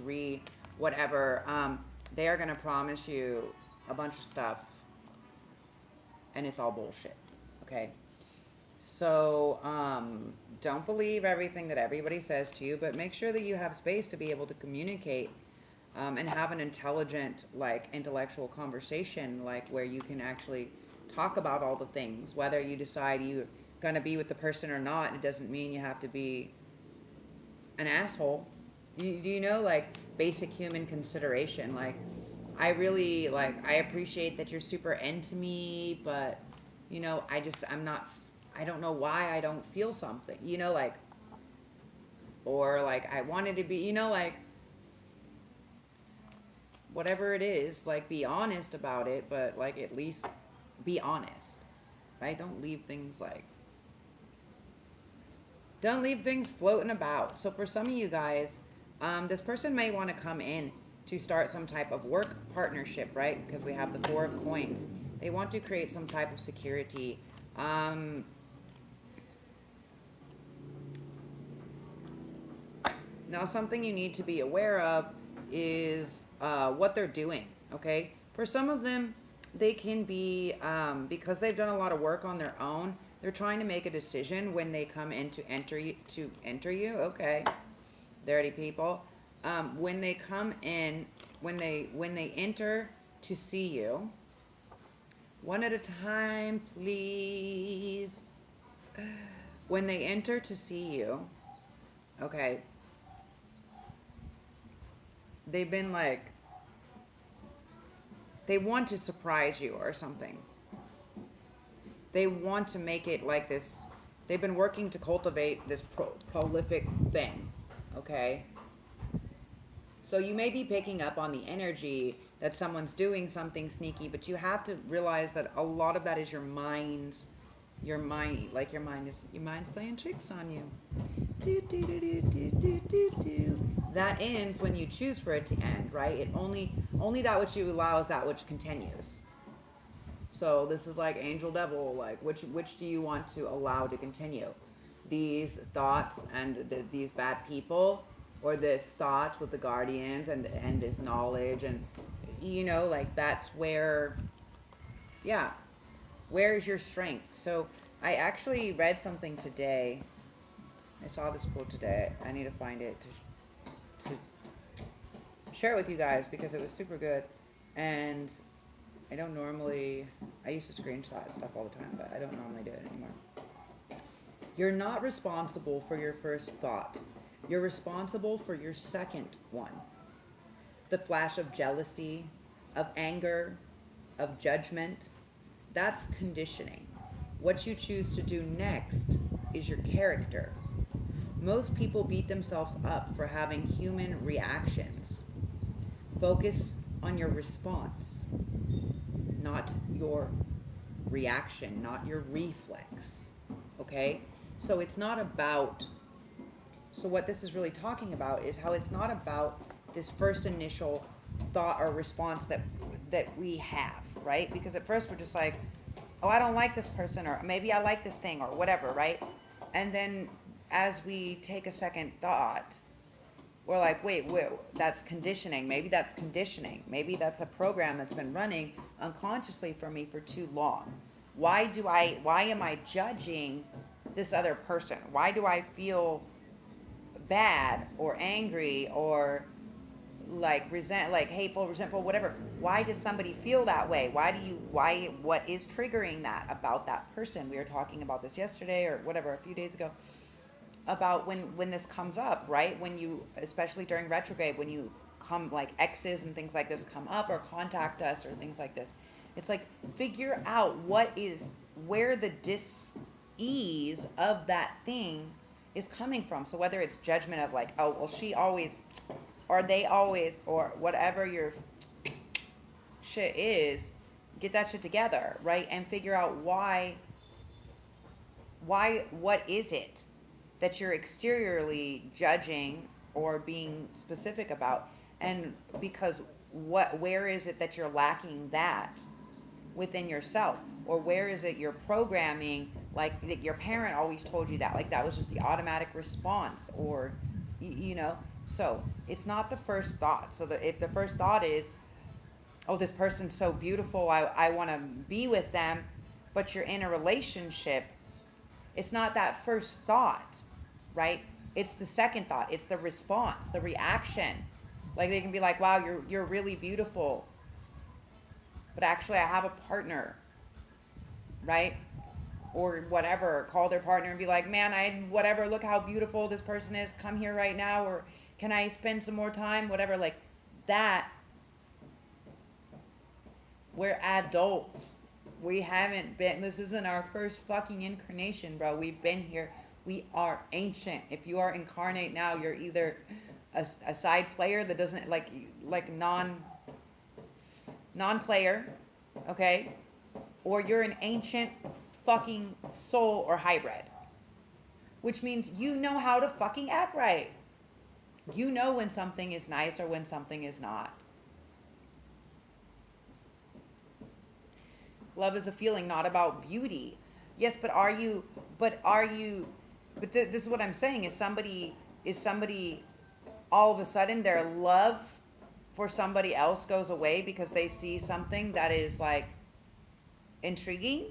whatever, they are going to promise you a bunch of stuff, and it's all bullshit, okay? So, don't believe everything that everybody says to you, but make sure that you have space to be able to communicate, and have an intelligent, like, intellectual conversation, like, where you can actually talk about all the things. Whether you decide you're going to be with the person or not, it doesn't mean you have to be an asshole. Do you know, like, basic human consideration? Like, I appreciate that you're super into me, but, you know, I don't know why I don't feel something, you know, like, or like I wanted to be, you know, like, whatever it is, like, be honest about it, but like at least be honest, right? Don't leave things floating about. So for some of you guys, this person may want to come in to start some type of work partnership, right? Because we have the Four of Coins. They want to create some type of security. Now, something you need to be aware of is what they're doing, okay? For some of them, they can be, because they've done a lot of work on their own, they're trying to make a decision when they come in to enter you, okay? Dirty people. When they come in, when they enter to see you, one at a time, please. When they enter to see you, okay, they've been like, they want to surprise you or something. They want to make it like this. They've been working to cultivate this prolific thing, okay? So you may be picking up on the energy that someone's doing something sneaky, but you have to realize that a lot of that is your mind's playing tricks on you. Do, do, do, do, do, do, do, do. that ends when you choose for it to end, right? It only that which you allow is that which continues. So this is like angel devil, like which do you want to allow to continue? These thoughts and these bad people, or this thoughts with the guardians and this knowledge, and like that's where, yeah, where is your strength? So I actually read something today. I saw this quote today. I need to find it to share it with you guys because it was super good. And I don't normally, I used to screenshot stuff all the time, but I don't normally do it anymore. You're not responsible for your first thought. You're responsible for your second one. The flash of jealousy, of anger, of judgment, that's conditioning. What you choose to do next is your character. Most people beat themselves up for having human reactions. Focus on your response, not your reaction, not your reflex. Okay? So it's not about, so what this is really talking about is how it's not about this first initial thought or response that we have, right? Because at first we're just like, oh, I don't like this person, or maybe I like this thing, or whatever, right? And then as we take a second thought, we're like, wait, that's conditioning. Maybe that's conditioning. Maybe that's a program that's been running unconsciously for me for too long. Why am I judging this other person? Why do I feel bad or angry or like hateful, resentful, whatever? Why does somebody feel that way? What is triggering that about that person? We were talking about this yesterday or whatever, a few days ago, about when this comes up, right? When you, especially during retrograde, when you come, like exes and things like this come up or contact us or things like this, it's like, figure out where the dis-ease of that thing is coming from. So whether it's judgment of like, oh, well, she always, or they always, or whatever your shit is, get that shit together, right? And figure out why, what is it that you're exteriorly judging or being specific about? And because where is it that you're lacking that within yourself? Or where is it you're programming, like that your parent always told you that, like that was just the automatic response, or so it's not the first thought. So if the first thought is, oh, this person's so beautiful, I want to be with them, but you're in a relationship, it's not that first thought, right? It's the second thought. It's the response, the reaction. Like they can be like, wow, you're really beautiful, but actually I have a partner, right? Or whatever, call their partner and be like, man, whatever, look how beautiful this person is, come here right now, or can I spend some more time, whatever, like that. We're adults. We haven't been, this isn't our first fucking incarnation, bro. We've been here. We are ancient. If you are incarnate now, you're either a side player that doesn't, like non-player, okay? Or you're an ancient fucking soul or hybrid. Which means you know how to fucking act right. You know when something is nice or when something is not. Love is a feeling, not about beauty. Yes, but this is what I'm saying, is somebody all of a sudden their love for somebody else goes away because they see something that is like intriguing?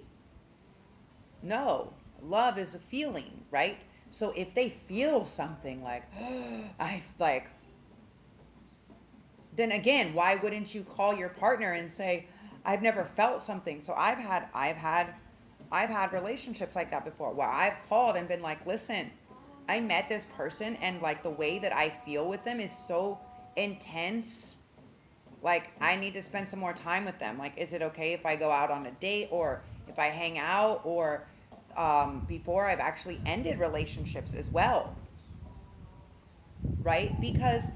No, love is a feeling, right? So if they feel something like, then again, why wouldn't you call your partner and say, I've never felt something? So I've had relationships like that before, where I've called and been like, listen, I met this person and like the way that I feel with them is so intense. Like I need to spend some more time with them. Like, is it okay if I go out on a date, or if I hang out, or before I've actually ended relationships as well, right? Because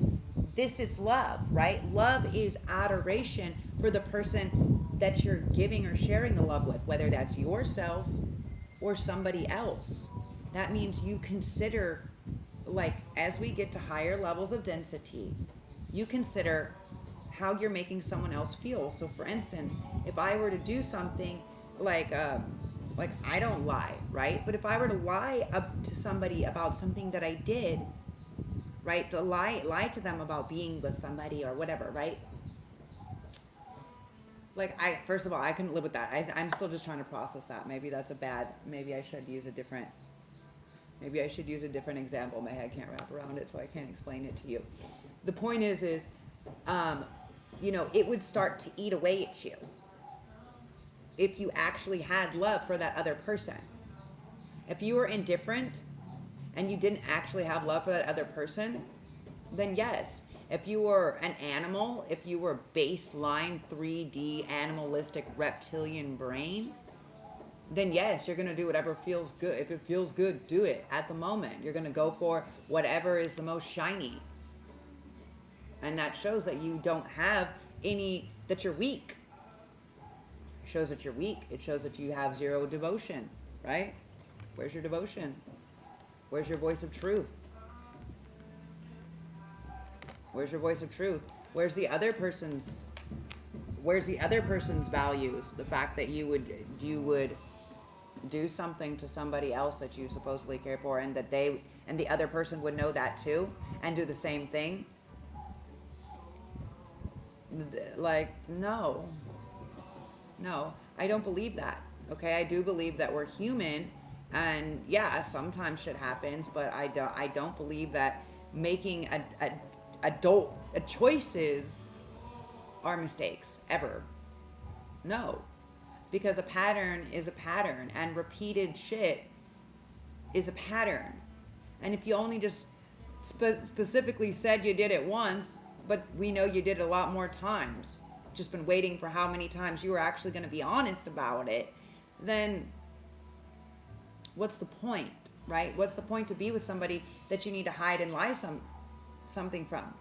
this is love, right? Love is adoration for the person that you're giving or sharing the love with, whether that's yourself or somebody else. That means you consider like, as we get to higher levels of density, you consider how you're making someone else feel. So for instance, if I were to do something like I don't lie, right? But if I were to lie up to somebody about something that I did, right? To lie to them about being with somebody or whatever, right? Like, first of all, I couldn't live with that. I'm still just trying to process that. Maybe that's a bad, maybe I should use a different example. My head can't wrap around it, so I can't explain it to you. The point is, it would start to eat away at you if you actually had love for that other person. If you were indifferent and you didn't actually have love for that other person, then yes. If you were an animal, if you were baseline 3D animalistic reptilian brain, then yes, you're going to do whatever feels good. If it feels good, do it at the moment. You're going to go for whatever is the most shiny. And that shows that you don't have that you're weak. It shows that you're weak. It shows that you have zero devotion, right? Where's your devotion? Where's your voice of truth? Where's your voice of truth? Where's the other person's values? The fact that you would do something to somebody else that you supposedly care for, and that the other person would know that too and do the same thing. Like, no, I don't believe that. Okay, I do believe that we're human, and yeah, sometimes shit happens, but I don't believe that making adult choices are mistakes ever. No, because a pattern is a pattern, and repeated shit is a pattern. And if you only just specifically said you did it once, but we know you did it a lot more times, just been waiting for how many times you were actually going to be honest about it, then what's the point, right? What's the point to be with somebody that you need to hide and lie something from?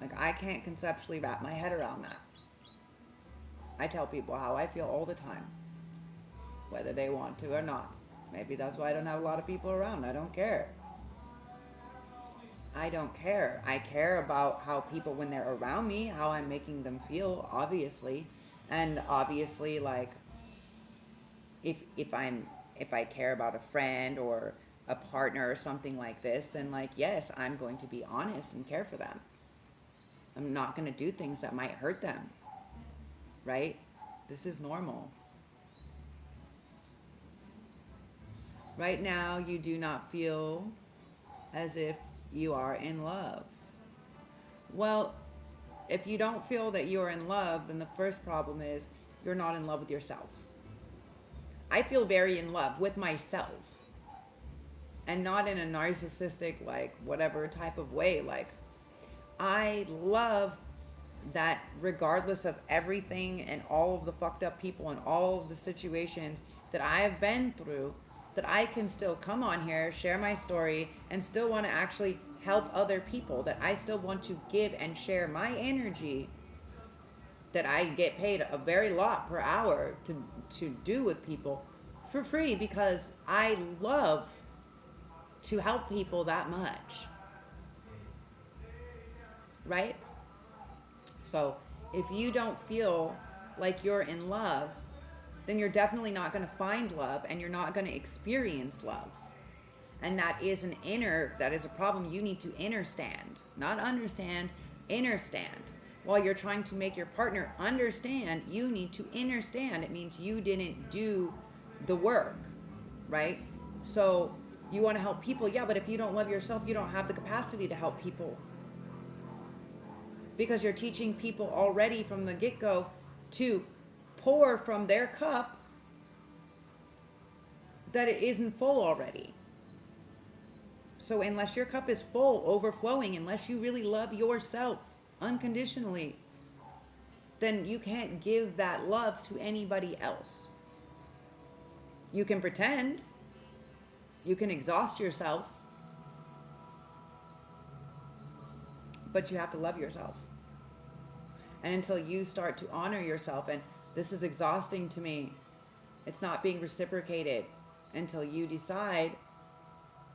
Like, I can't conceptually wrap my head around that. I tell people how I feel all the time, whether they want to or not. Maybe that's why I don't have a lot of people around. I don't care. I care about how people, when they're around me, how I'm making them feel, obviously. And obviously, like, if I care about a friend or a partner or something like this, then, like, yes, I'm going to be honest and care for them. I'm not going to do things that might hurt them, right? This is normal. Right now, you do not feel as if you are in love. Well, if you don't feel that you're in love, then the first problem is you're not in love with yourself. I feel very in love with myself, and not in a narcissistic, like, whatever type of way. Like, I love that regardless of everything and all of the fucked up people and all of the situations that I have been through, that I can still come on here, share my story, and still want to actually help other people, that I still want to give and share my energy that I get paid a very lot per hour to do with people for free, because I love to help people that much. Right? So if you don't feel like you're in love, then you're definitely not going to find love, and you're not going to experience love. And that is a problem you need to understand. Not understand, understand. While you're trying to make your partner understand, you need to understand. It means you didn't do the work, right? So you want to help people, yeah, but if you don't love yourself, you don't have the capacity to help people. Because you're teaching people already from the get-go to pour from their cup that it isn't full already. So unless your cup is full, overflowing, unless you really love yourself unconditionally, then you can't give that love to anybody else. You can pretend, you can exhaust yourself, but you have to love yourself. And until you start to honor yourself, and this is exhausting to me, it's not being reciprocated, until you decide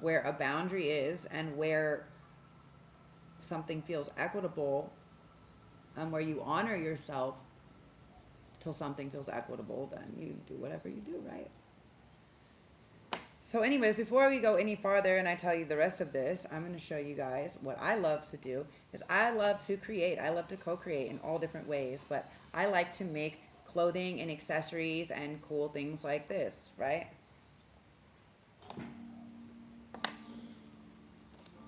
where a boundary is and where something feels equitable, and where you honor yourself till something feels equitable, then you do whatever you do, right? So anyways, before we go any farther and I tell you the rest of this, I'm going to show you guys what I love to do. Is I love to create. I love to co-create in all different ways, but I like to make clothing and accessories and cool things like this, right?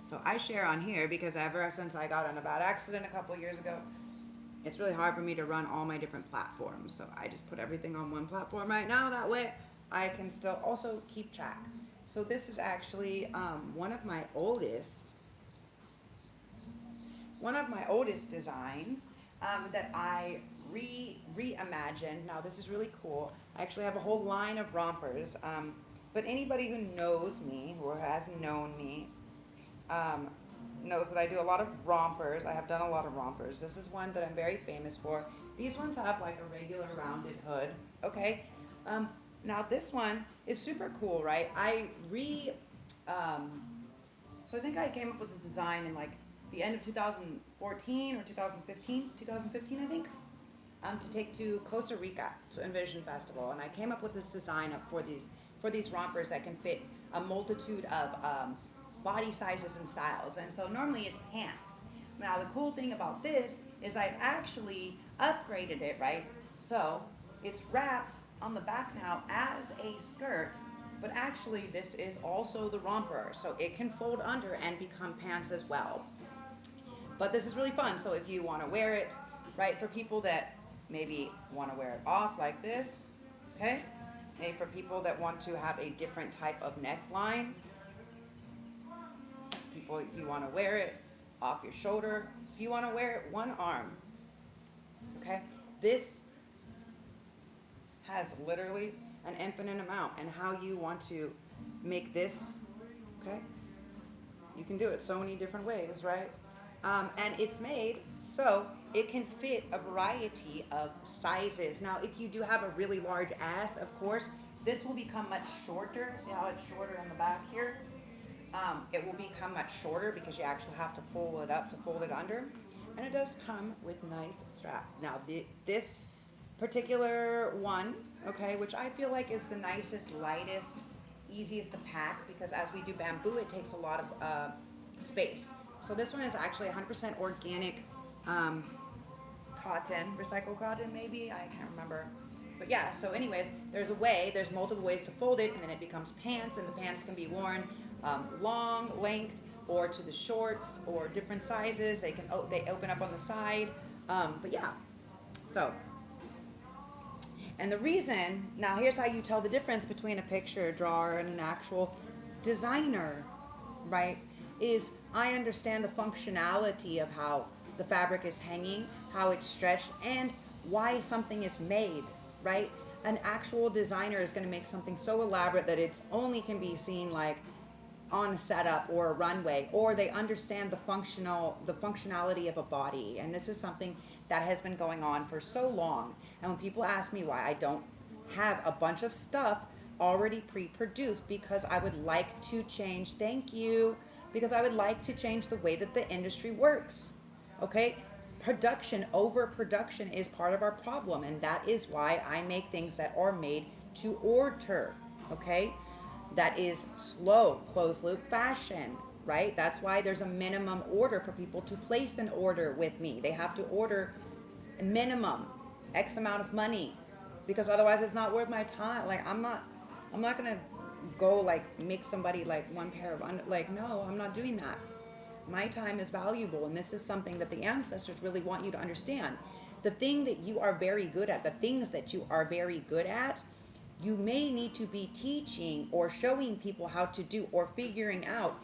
So I share on here because ever since I got in a bad accident a couple years ago, it's really hard for me to run all my different platforms. So I just put everything on one platform right now. That way I can still also keep track. So this is actually one of my oldest designs that I reimagined. Now this is really cool. I actually have a whole line of rompers. But anybody who knows me or has known me knows that I do a lot of rompers. I have done a lot of rompers. This is one that I'm very famous for. These ones have like a regular rounded hood. Okay. Now this one is super cool, right? So I think I came up with this design in like the end of 2014 or 2015 I think, to take to Costa Rica to Envision Festival. And I came up with this design up for these rompers that can fit a multitude of body sizes and styles. And so normally it's pants. Now the cool thing about this is I've actually upgraded it, right? So it's wrapped on the back now as a skirt, but actually this is also the romper, so it can fold under and become pants as well. But this is really fun. So if you want to wear it, right, for people that maybe want to wear it off like this, okay, maybe for people that want to have a different type of neckline, people, if you want to wear it off your shoulder, if you want to wear it one arm, okay, this has literally an infinite amount, and how you want to make this, okay, you can do it so many different ways, right? And it's made so it can fit a variety of sizes. Now if you do have a really large ass, of course this will become much shorter. See how it's shorter in the back here? It will become much shorter because you actually have to pull it up to fold it under, and it does come with nice strap. Now this particular one, okay, which I feel like is the nicest, lightest, easiest to pack, because as we do bamboo, it takes a lot of space. So this one is actually 100% organic cotton, recycled cotton maybe, I can't remember. But yeah, so anyways, there's multiple ways to fold it, and then it becomes pants, and the pants can be worn long, length, or to the shorts, or different sizes. They open up on the side. But yeah, so. And the reason, now here's how you tell the difference between a picture drawer and an actual designer, right? Is I understand the functionality of how the fabric is hanging, how it's stretched, and why something is made, right? An actual designer is going to make something so elaborate that it's only can be seen like on a setup or a runway, or they understand the functionality of a body. And this is something that has been going on for so long. And when people ask me why I don't have a bunch of stuff already pre-produced, because I would like to change, thank you, because I would like to change the way that the industry works, okay? Overproduction is part of our problem, and that is why I make things that are made to order, okay? That is slow, closed loop fashion, right? That's why there's a minimum order for people to place an order with me. They have to order minimum X amount of money, because otherwise it's not worth my time. Like I'm not gonna go like make somebody like one pair of no, I'm not doing that. My time is valuable, and this is something that the ancestors really want you to understand. The thing that you are very good at, the things that you are very good at, you may need to be teaching or showing people how to do, or figuring out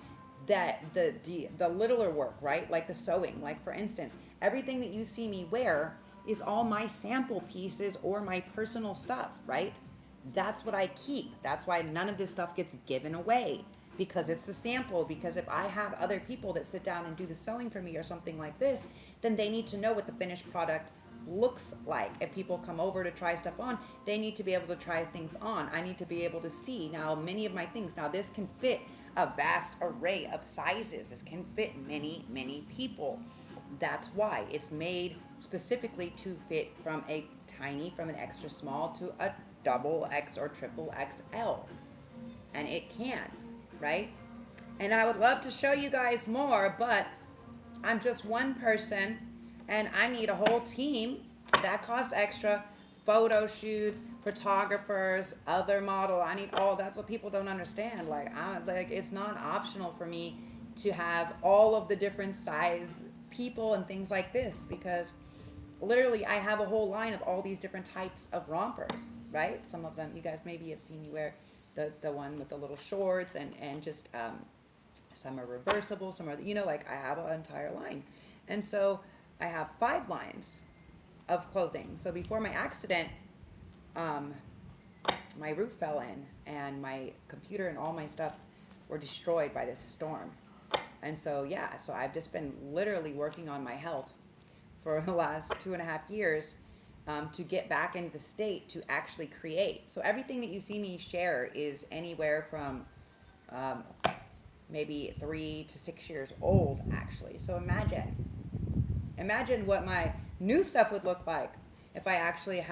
that the littler work, right? Like the sewing, like for instance, everything that you see me wear is all my sample pieces or my personal stuff, right? That's what I keep. That's why none of this stuff gets given away, because it's the sample. Because if I have other people that sit down and do the sewing for me or something like this, then they need to know what the finished product looks like. If people come over to try stuff on, they need to be able to try things on. I need to be able to see. Now, many of my things, now this can fit a vast array of sizes. This can fit many, many people. That's why it's made specifically to fit from from an extra small to a double X or triple XL. And it can, right? And I would love to show you guys more, but I'm just one person and I need a whole team. That costs extra. Photo shoots, photographers, other model. I need all. That's what people don't understand. Like it's not optional for me to have all of the different size people and things like this, because literally I have a whole line of all these different types of rompers, right? Some of them you guys maybe have seen me wear the one with the little shorts and just some are reversible, some are, like I have an entire line. And so I have 5 lines of clothing. So before my accident, my roof fell in and my computer and all my stuff were destroyed by this storm. And so, yeah, so I've just been literally working on my health for the last 2.5 years to get back into the state to actually create. So everything that you see me share is anywhere from maybe 3 to 6 years old, actually. So imagine what my new stuff would look like if I actually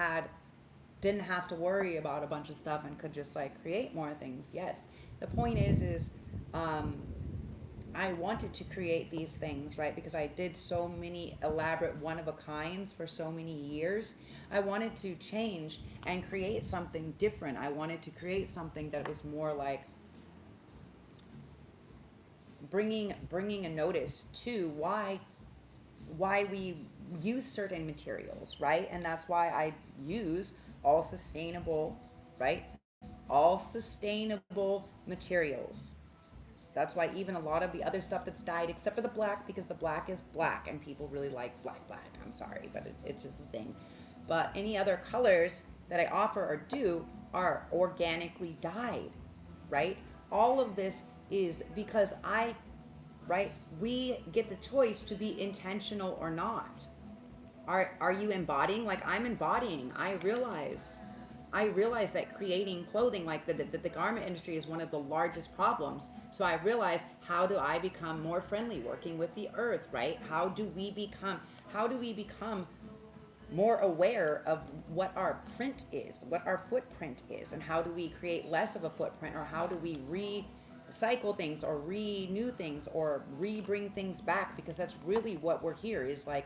didn't have to worry about a bunch of stuff and could just like create more things. Yes, the point is I wanted to create these things, right? Because I did so many elaborate one-of-a-kinds for so many years. I wanted to change and create something different. I wanted to create something that was more like bringing a notice to why we use certain materials, right? And that's why I use all sustainable, right? All sustainable materials. That's why even a lot of the other stuff that's dyed, except for the black, because the black is black and people really like black. I'm sorry, but it's just a thing. But any other colors that I offer or do are organically dyed, right? All of this is because we get the choice to be intentional or not. Are you embodying? Like I'm embodying. I realize that creating clothing, like the garment industry is one of the largest problems. So I realize, how do I become more friendly working with the earth, right? How do we become more aware of what our print is, what our footprint is, and how do we create less of a footprint, or how do we recycle things or renew things or bring things back? Because that's really what we're here is like,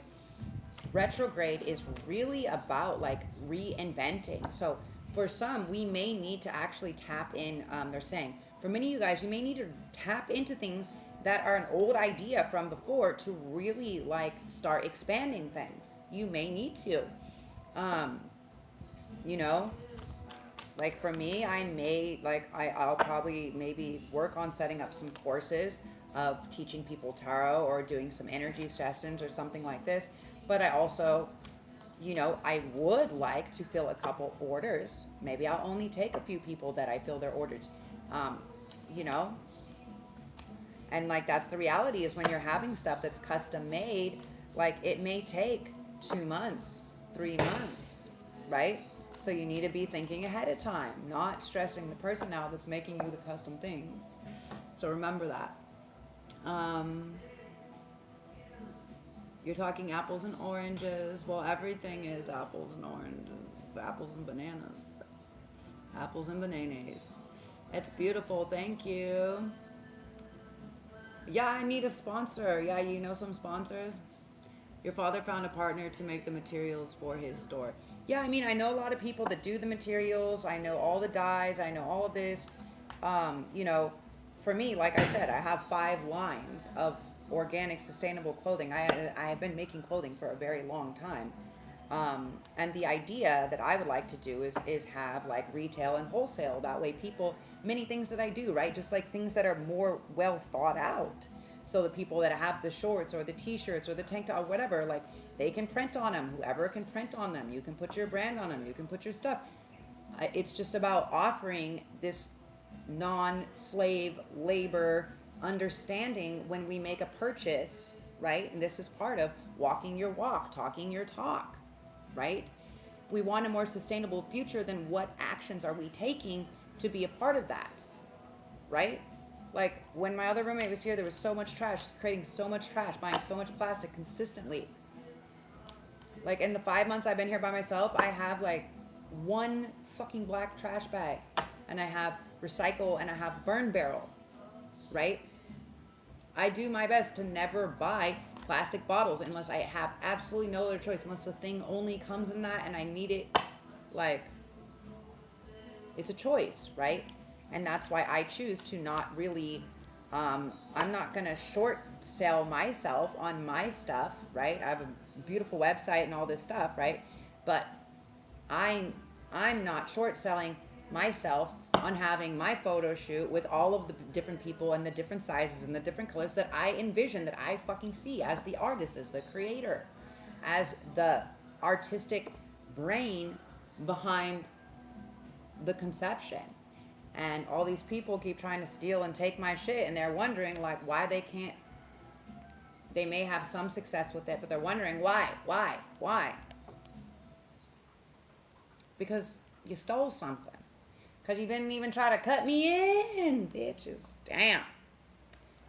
retrograde is really about like reinventing. So for some, we may need to actually tap in. They're saying for many of you guys, you may need to tap into things that are an old idea from before to really like start expanding things. You may need to, like for me, I'll probably maybe work on setting up some courses of teaching people tarot or doing some energy sessions or something like this. But I also, I would like to fill a couple orders. Maybe I'll only take a few people that I fill their orders, And like, that's the reality is when you're having stuff that's custom made, like it may take 2 months, 3 months, right? So you need to be thinking ahead of time, not stressing the person out that's making you the custom thing. So remember that. You're talking apples and oranges. Well, everything is apples and oranges. Apples and bananas. Apples and bananas. It's beautiful. Thank you. Yeah, I need a sponsor. Yeah, you know some sponsors? Your father found a partner to make the materials for his store. Yeah, I mean, I know a lot of people that do the materials. I know all the dyes. I know all of this. For me, like I said, I have 5 lines of organic, sustainable clothing. I have been making clothing for a very long time. And the idea that I would like to do is have like retail and wholesale. That way people, many things that I do, right? Just like things that are more well thought out. So the people that have the shorts or the t-shirts or the tank top or whatever, like they can print on them. Whoever can print on them. You can put your brand on them. You can put your stuff. It's just about offering this non-slave labor understanding when we make a purchase, right? And this is part of walking your walk, talking your talk, right? We want a more sustainable future. Then what actions are we taking to be a part of that, right? Like, when my other roommate was here, there was so much trash, creating so much trash, buying so much plastic consistently. Like, in the 5 months I've been here by myself, I have like one fucking black trash bag, and I have recycle, and I have burn barrel, right? I do my best to never buy plastic bottles unless I have absolutely no other choice, unless the thing only comes in that and I need it. Like, it's a choice, right? And that's why I choose to not really, I'm not gonna short sell myself on my stuff, right? I have a beautiful website and all this stuff, right? But I'm not short selling myself on having my photo shoot with all of the different people and the different sizes and the different colors that I envision, that I fucking see as the artist, as the creator, as the artistic brain behind the conception. And all these people keep trying to steal and take my shit, and they're wondering like why they can't. They may have some success with it, but they're wondering why. Because you stole something. Because you didn't even try to cut me in, bitches. Damn.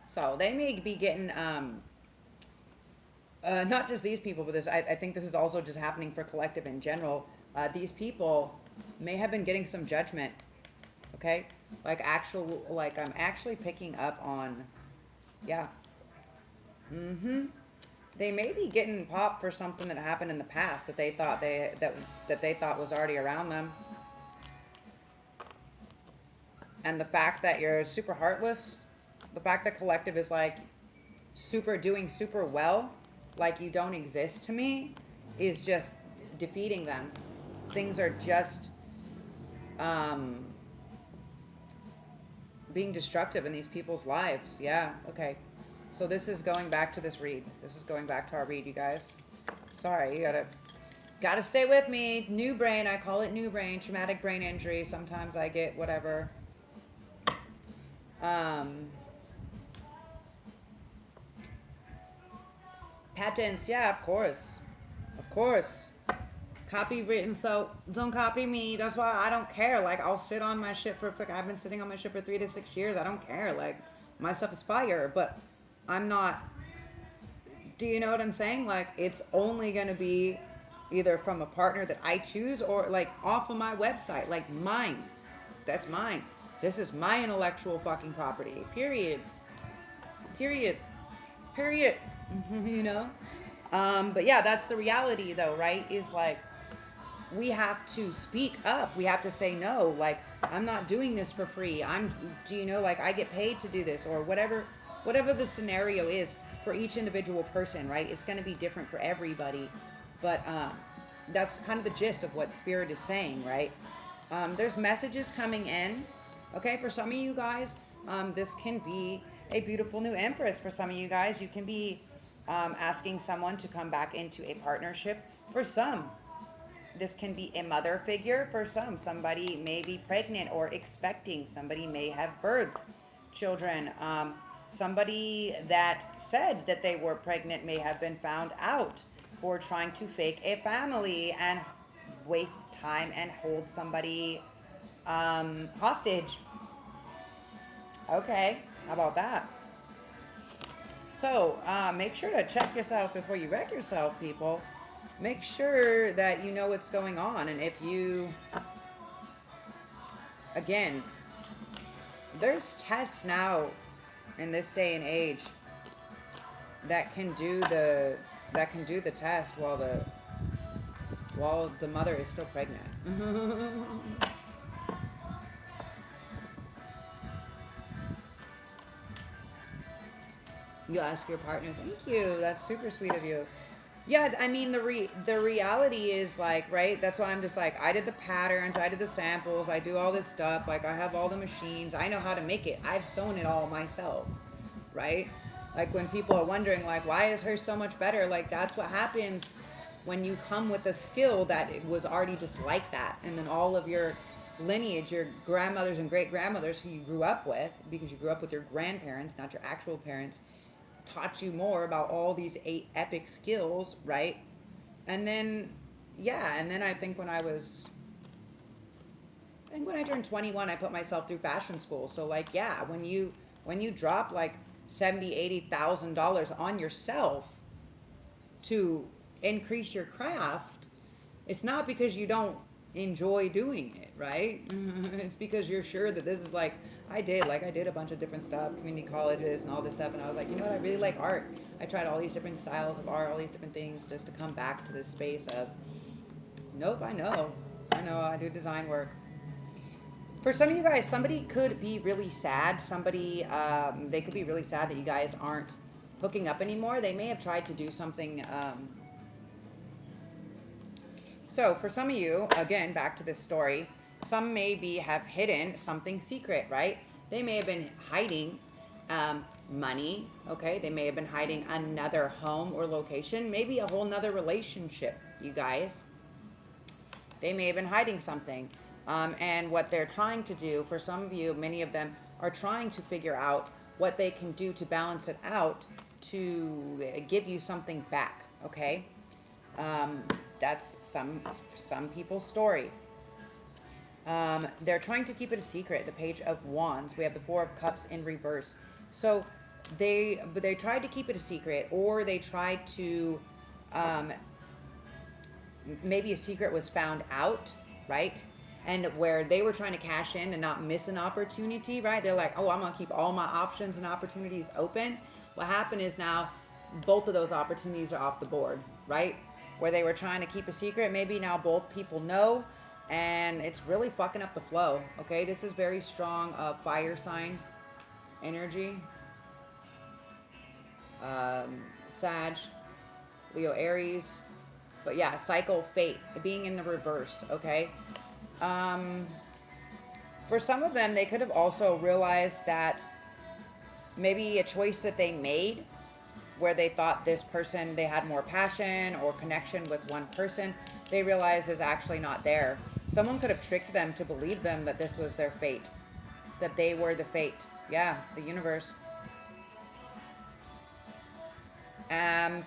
So they may be getting, not just these people, but this. I think this is also just happening for collective in general. These people may have been getting some judgment. Okay? Like I'm actually picking up on, yeah. They may be getting popped for something that happened in the past that they thought that they thought was already around them. And the fact that you're super heartless, the fact that collective is like doing super well, like you don't exist to me, is just defeating them. Things are just being destructive in these people's lives. Yeah, okay. So this is going back to this read. This is going back to our read, you guys. Sorry, you gotta stay with me. New brain, I call it new brain, traumatic brain injury. Sometimes I get whatever. Patents, yeah, of course. Copywritten, so don't copy me. That's why I don't care. Like, I'll sit on my shit I've been sitting on my shit for 3 to 6 years. I don't care. Like, my stuff is fire, but I'm not, do you know what I'm saying? Like, it's only gonna be either from a partner that I choose or like off of my website, like mine. That's mine. This is my intellectual fucking property. Period. You know? But yeah, that's the reality though, right? Is like, we have to speak up. We have to say no. Like, I'm not doing this for free. Do you know, like, I get paid to do this, or whatever the scenario is for each individual person, right? It's going to be different for everybody. But that's kind of the gist of what Spirit is saying, right? There's messages coming in. Okay, for some of you guys, this can be a beautiful new empress. For some of you guys, you can be asking someone to come back into a partnership. For some, this can be a mother figure. For some, somebody may be pregnant or expecting. Somebody may have birthed children. Somebody that said that they were pregnant may have been found out for trying to fake a family and waste time and hold somebody hostage. Okay, how about that? So make sure to check yourself before you wreck yourself, people. Make sure that you know what's going on. And if you, again, there's tests now in this day and age that can do the test while the mother is still pregnant. You ask your partner. Thank you. That's super sweet of you. Yeah, I mean, the reality is like, right? That's why I'm just like, I did the patterns, I did the samples, I do all this stuff. Like, I have all the machines. I know how to make it. I've sewn it all myself, right? Like, when people are wondering, like, why is hers so much better? Like, that's what happens when you come with a skill that it was already just like that. And then all of your lineage, your grandmothers and great-grandmothers who you grew up with, because you grew up with your grandparents, not your actual parents, taught you more about all these 8 epic skills, right? And then, yeah, and then I think when I turned 21, I put myself through fashion school. So like, yeah, when you when you drop like $70,000, $80,000 on yourself to increase your craft, it's not because you don't enjoy doing it, right? It's because you're sure that this is like I did a bunch of different stuff, community colleges and all this stuff, and I was like, you know what, I really like art. I tried all these different styles of art, all these different things, just to come back to this space of, nope, I know I do design work. For some of you guys, somebody could be really sad. They could be really sad that you guys aren't hooking up anymore. They may have tried to do something. So for some of you, again, back to this story, some maybe have hidden something secret, right? They may have been hiding money, okay? They may have been hiding another home or location, maybe a whole nother relationship, you guys. They may have been hiding something. And what they're trying to do, for some of you, many of them are trying to figure out what they can do to balance it out to give you something back, okay? That's some people's story. They're trying to keep it a secret. The Page of Wands. We have the Four of Cups in reverse. So they tried to keep it a secret, or they tried to, maybe a secret was found out, right? And where they were trying to cash in and not miss an opportunity, right? They're like, oh, I'm going to keep all my options and opportunities open. What happened is now both of those opportunities are off the board, right? Where they were trying to keep a secret, maybe now both people know, and it's really fucking up the flow, okay? This is very strong fire sign energy. Sag, Leo, Aries. But yeah, cycle, fate, being in the reverse, okay? For some of them, they could have also realized that maybe a choice that they made where they thought this person, they had more passion or connection with one person, they realized is actually not there. Someone could have tricked them to believe them that this was their fate, that they were the fate. Yeah, the universe.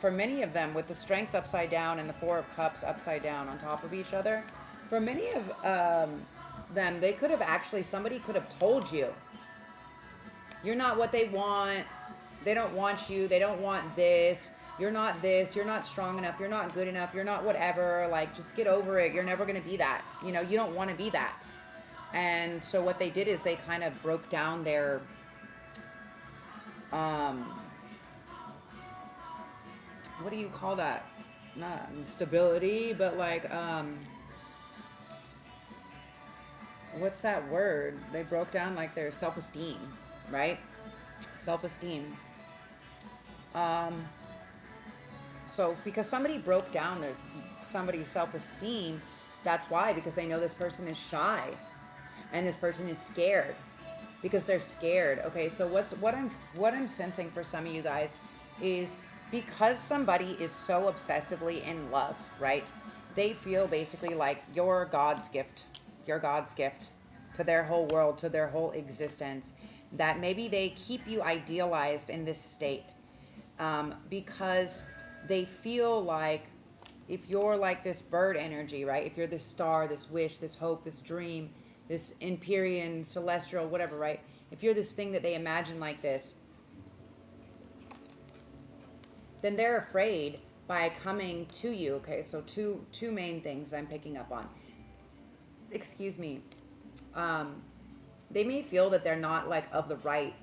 For many of them, with the Strength upside down and the Four of Cups upside down on top of each other, for many of them, they could have actually, somebody could have told you, you're not what they want, they don't want you, they don't want this, you're not strong enough, you're not good enough, you're not whatever, like, just get over it, you're never going to be that, you know, you don't want to be that. And so what they did is they kind of broke down their, what do you call that? Not stability, but like, what's that word? They broke down like their self-esteem, right? Self-esteem. So because somebody broke down somebody's self-esteem, that's why, because they know this person is shy and this person is scared because they're scared. Okay, so what I'm sensing for some of you guys is because somebody is so obsessively in love, right? They feel basically like you're God's gift to their whole world, to their whole existence, that maybe they keep you idealized in this state because they feel like if you're like this bird energy, right? If you're this star, this wish, this hope, this dream, this Empyrean, celestial, whatever, right? If you're this thing that they imagine like this, then they're afraid by coming to you. Okay, so two main things that I'm picking up on. Excuse me. They may feel that they're not like of the right,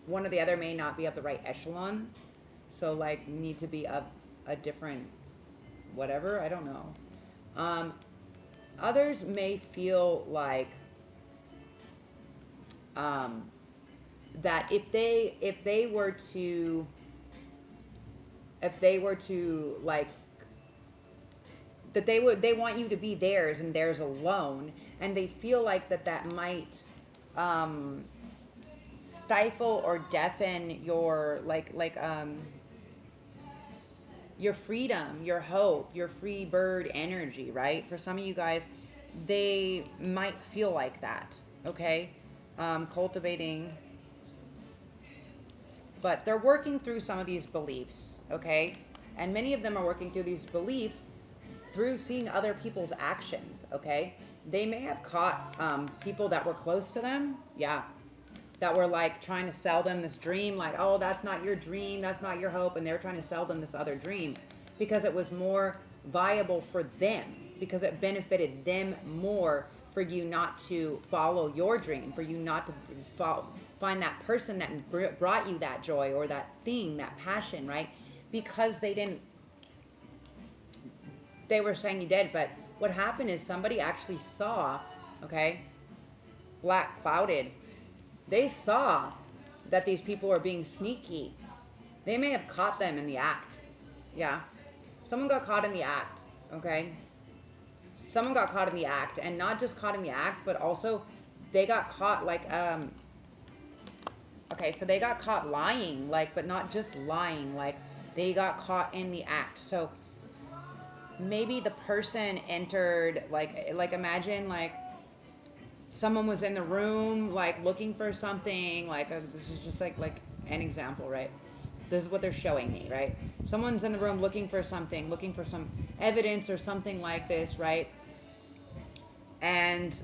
one or the other may not be of the right echelon. So like need to be of a different whatever, I don't know. Others may feel like that if they were to like, that they want you to be theirs and theirs alone, and they feel like that might stifle or deafen your your freedom, your hope, your free bird energy, right? For some of you guys, they might feel like that, okay? Cultivating, but they're working through some of these beliefs, okay? And many of them are working through these beliefs through seeing other people's actions, okay? They may have caught people that were close to them, yeah, that were like trying to sell them this dream, like, oh, that's not your dream, that's not your hope, and they're trying to sell them this other dream because it was more viable for them, because it benefited them more for you not to follow your dream, for you not to find that person that brought you that joy or that thing, that passion, right? Because they were saying you did, but what happened is somebody actually saw, okay, black clouded, they saw that these people were being sneaky. They may have caught them in the act. Yeah. Someone got caught in the act, okay? Someone got caught in the act, and not just caught in the act, but also they got caught like, okay, so they got caught lying, like, but not just lying, like they got caught in the act. So maybe the person entered, like imagine like someone was in the room, like looking for something, like this is just like an example, right? This is what they're showing me, right? Someone's in the room looking for something, looking for some evidence or something like this, right? And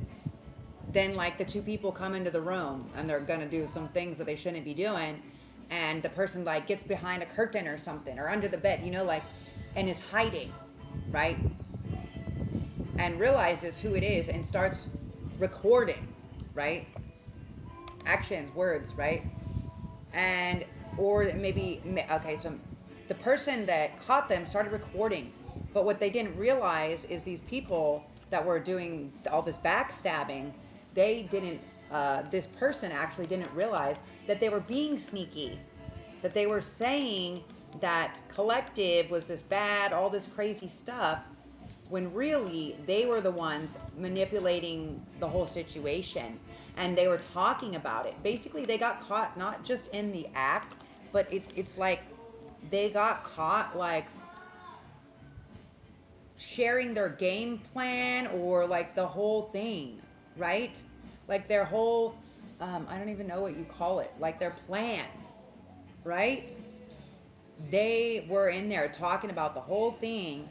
then like the two people come into the room and they're gonna do some things that they shouldn't be doing, and the person like gets behind a curtain or something or under the bed, you know, like, and is hiding, right? And realizes who it is and starts recording, right? Actions, words, right? And, or maybe, okay, so the person that caught them started recording, but what they didn't realize is these people that were doing all this backstabbing, they didn't, this person actually didn't realize that they were being sneaky, that they were saying that collective was this bad, all this crazy stuff, when really they were the ones manipulating the whole situation, and they were talking about it. Basically, they got caught not just in the act, but it's like they got caught like sharing their game plan, or like the whole thing, right? Like their whole, I don't even know what you call it, like their plan, right? They were in there talking about the whole thing,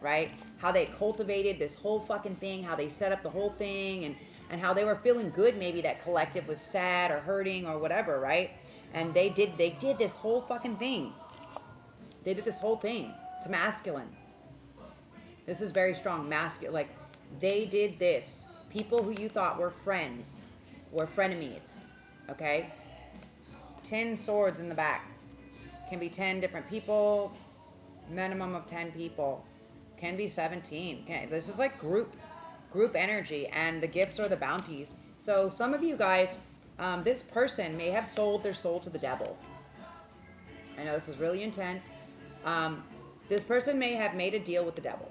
right? How they cultivated this whole fucking thing, how they set up the whole thing, and how they were feeling good, maybe that collective was sad or hurting or whatever, right? And they did this whole fucking thing. They did this whole thing to masculine. This is very strong, masculine. Like, they did this. People who you thought were friends were frenemies, okay? 10 swords in the back. Can be 10 different people, minimum of 10 people. Can be 17. This is like group energy, and the gifts are the bounties. So some of you guys, this person may have sold their soul to the devil. I know this is really intense. This person may have made a deal with the devil.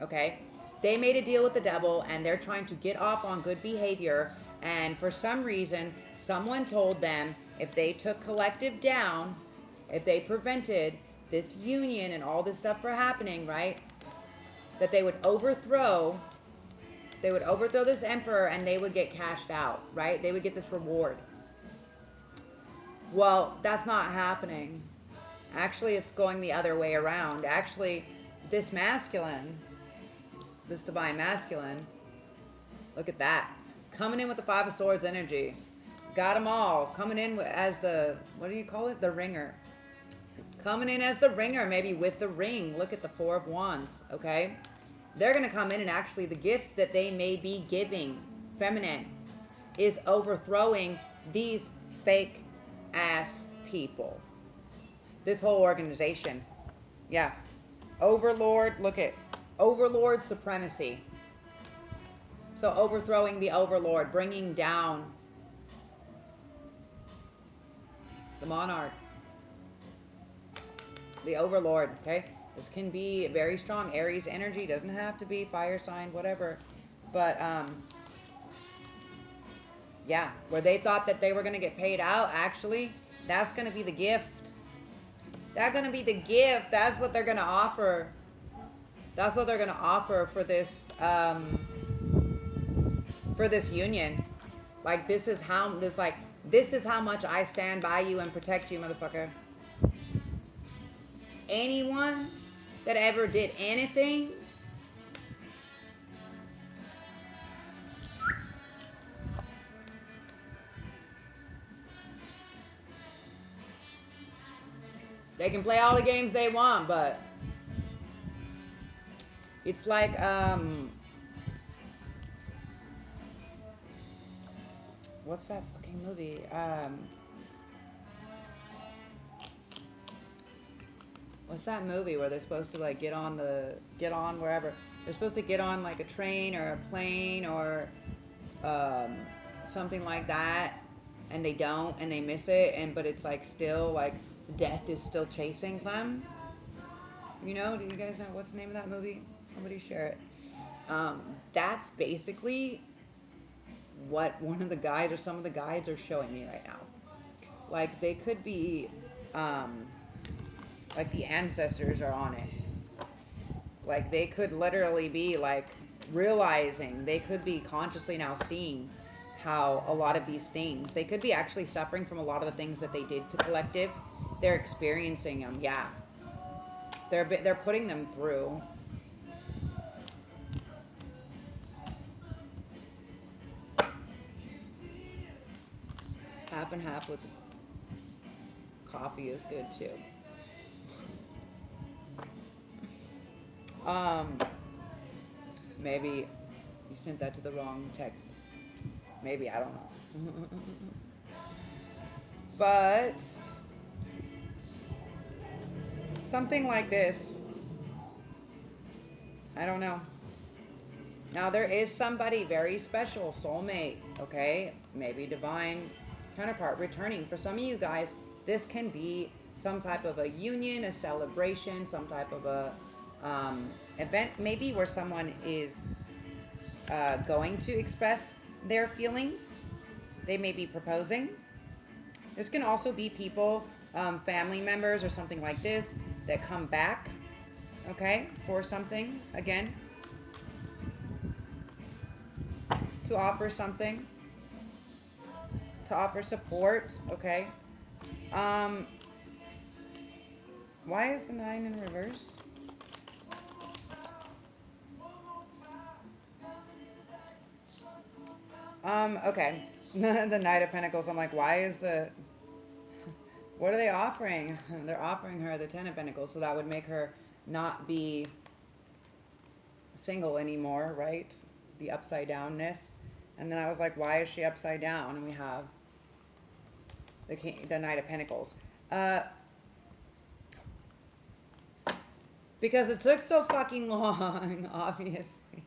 Okay? They made a deal with the devil, and they're trying to get off on good behavior, and for some reason, someone told them if they took collective down, if they prevented this union and all this stuff from happening, right, that they would overthrow this emperor, and they would get cashed out, right? They would get this reward. Well, that's not happening. Actually, it's going the other way around. Actually, this masculine, this divine masculine, look at that. Coming in with the 5 of Swords energy. Got them all. Coming in as the, what do you call it? The ringer. Coming in as the ringer, maybe with the ring. Look at the 4 of Wands, okay? They're going to come in, and actually the gift that they may be giving, feminine, is overthrowing these fake ass people. This whole organization. Yeah. Overlord, look at overlord supremacy. So overthrowing the overlord, bringing down the monarch, the overlord, okay? This can be very strong Aries energy. Doesn't have to be fire sign, whatever. But, yeah, where they thought that they were going to get paid out, actually, that's going to be the gift. That's going to be the gift. That's what they're going to offer. That's what they're going to offer for this union. Like, this is how much I stand by you and protect you, motherfucker. Anyone that ever did anything, They can play all the games they want, but it's like, what's that fucking movie? What's that movie where they're supposed to like get on wherever? They're supposed to get on like a train or a plane or something like that, and they don't, and they miss it, but it's like still like death is still chasing them. You know? Do you guys know what's the name of that movie? Somebody share it. That's basically what one of the guides or some of the guides are showing me right now. Like they could be, like the ancestors are on it. Like they could literally be like realizing, they could be consciously now seeing how a lot of these things, they could be actually suffering from a lot of the things that they did to collective. They're experiencing them, yeah. They're putting them through. Half and half with coffee is good too. Maybe you sent that to the wrong text. Maybe, I don't know. But something like this, I don't know. Now there is somebody very special, soulmate, okay? Maybe divine counterpart returning. For some of you guys, this can be some type of a union, a celebration, some type of a event, maybe where someone is going to express their feelings. They may be proposing. This can also be people, family members or something like this, that come back, okay, for something again, to offer something, to offer support, okay. Why is the 9 in reverse? Okay. The Knight of Pentacles. I'm like, why is the... What are they offering? They're offering her the 10 of Pentacles, so that would make her not be single anymore, right? The upside downness. And then I was like, why is she upside down? And we have the Knight of Pentacles. Because it took so fucking long, obviously.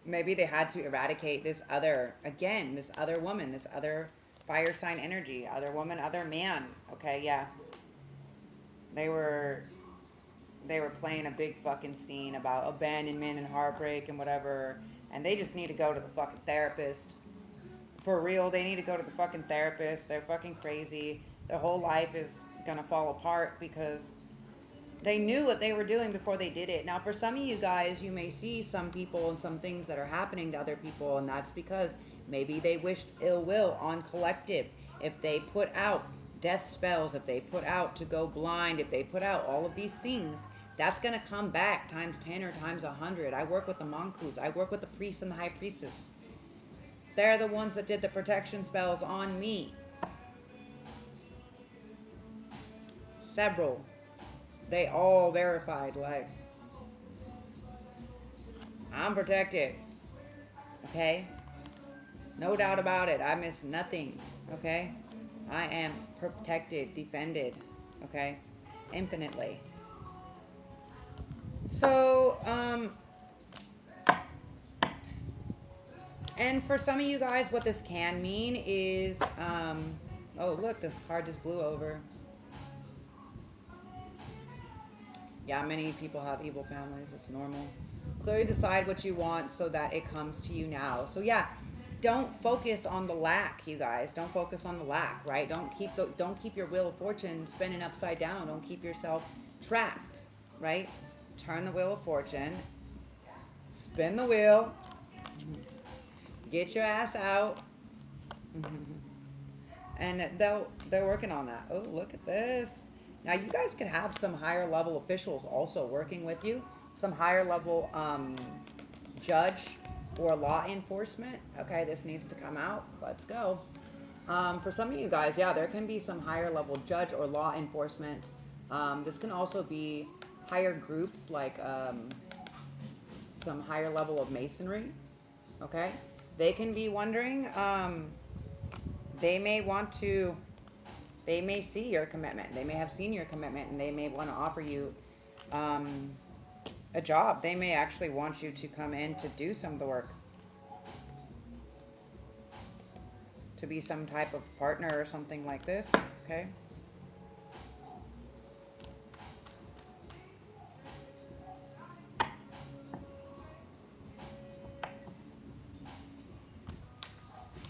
Maybe they had to eradicate this other, again, this other woman, this other fire sign energy, other woman, other man. Okay, yeah. They were playing a big fucking scene about abandonment and heartbreak and whatever, and they just need to go to the fucking therapist. For real, they need to go to the fucking therapist. They're fucking crazy. Their whole life is gonna fall apart because they knew what they were doing before they did it. Now, for some of you guys, you may see some people and some things that are happening to other people, and that's because maybe they wished ill will on collective. If they put out death spells, if they put out to go blind, if they put out all of these things, that's going to come back times 10 or times 100. I work with the monkus. I work with the priest and the high priestess. They're the ones that did the protection spells on me. Several. They all verified, like, I'm protected, okay? No doubt about it. I miss nothing, okay? I am protected, defended, okay? Infinitely. So, and for some of you guys, what this can mean is, oh, look, this card just blew over. Yeah, many people have evil families. It's normal. Clearly decide what you want so that it comes to you now. So yeah, don't focus on the lack, you guys. Don't focus on the lack, right? Don't keep your wheel of fortune spinning upside down. Don't keep yourself trapped, right? Turn the wheel of fortune. Spin the wheel. Get your ass out. And they're working on that. Oh, look at this. Now, you guys could have some higher level officials also working with you. Some higher level judge or law enforcement. Okay, this needs to come out. Let's go. For some of you guys, yeah, there can be some higher level judge or law enforcement. This can also be higher groups, like some higher level of masonry. Okay, they can be wondering. They may want to. They may see your commitment. They may have seen your commitment, and they may want to offer you a job. They may actually want you to come in to do some of the work, to be some type of partner or something like this. Okay.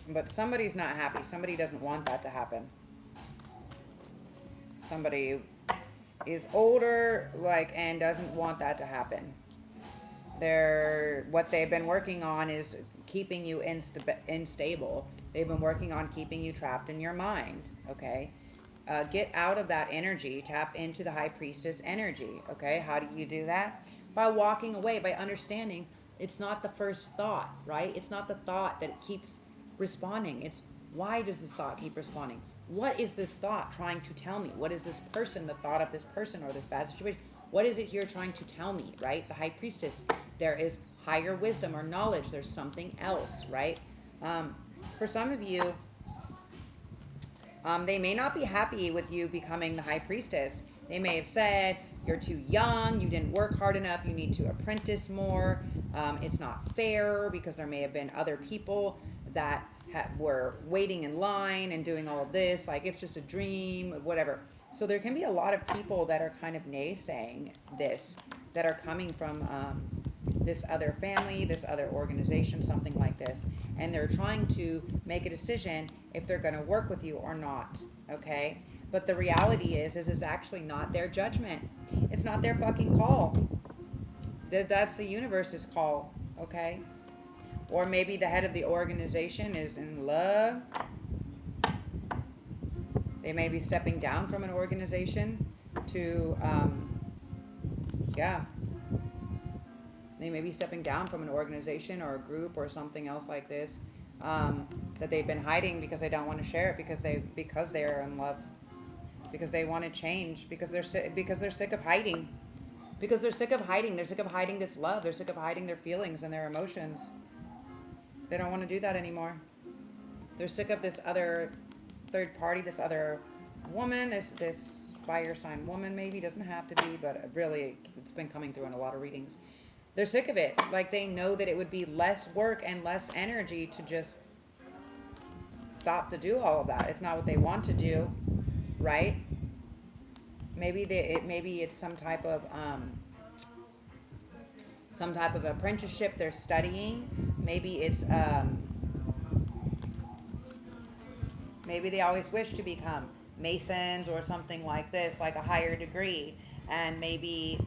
But somebody's not happy. Somebody doesn't want that to happen. Somebody is older, like, and doesn't want that to happen. What they've been working on is keeping you unstable. They've been working on keeping you trapped in your mind. Okay. Get out of that energy. Tap into the High Priestess energy. Okay. How do you do that? By walking away, by understanding it's not the first thought, right? It's not the thought that keeps responding. It's why does this thought keep responding? What is this thought trying to tell me? What is this person, the thought of this person or this bad situation? What is it here trying to tell me, right? The High Priestess, there is higher wisdom or knowledge. There's something else, right? For some of you, they may not be happy with you becoming the High Priestess. They may have said, you're too young, you didn't work hard enough, you need to apprentice more. It's not fair, because there may have been other people that were waiting in line and doing all of this, like it's just a dream, whatever. So there can be a lot of people that are kind of naysaying this, that are coming from this other family, this other organization, something like this, and they're trying to make a decision if they're going to work with you or not. Okay, but the reality is it's actually not their judgment. It's not their fucking call. That's the universe's call. Okay. Or maybe the head of the organization is in love. They may be stepping down from an organization to, they may be stepping down from an organization or a group or something else like this, that they've been hiding because they don't want to share it, because they are in love, because they want to change, because they're sick of hiding, because they're sick of hiding. They're sick of hiding this love. They're sick of hiding their feelings and their emotions. They don't want to do that anymore. They're sick of this other third party, this other woman, this fire sign woman, maybe, doesn't have to be, but really it's been coming through in a lot of readings. They're sick of it. Like, they know that it would be less work and less energy to just stop to do all of that. It's not what they want to do, right? Maybe it's some type of apprenticeship they're studying. Maybe it's maybe they always wish to become Masons or something like this, like a higher degree, and maybe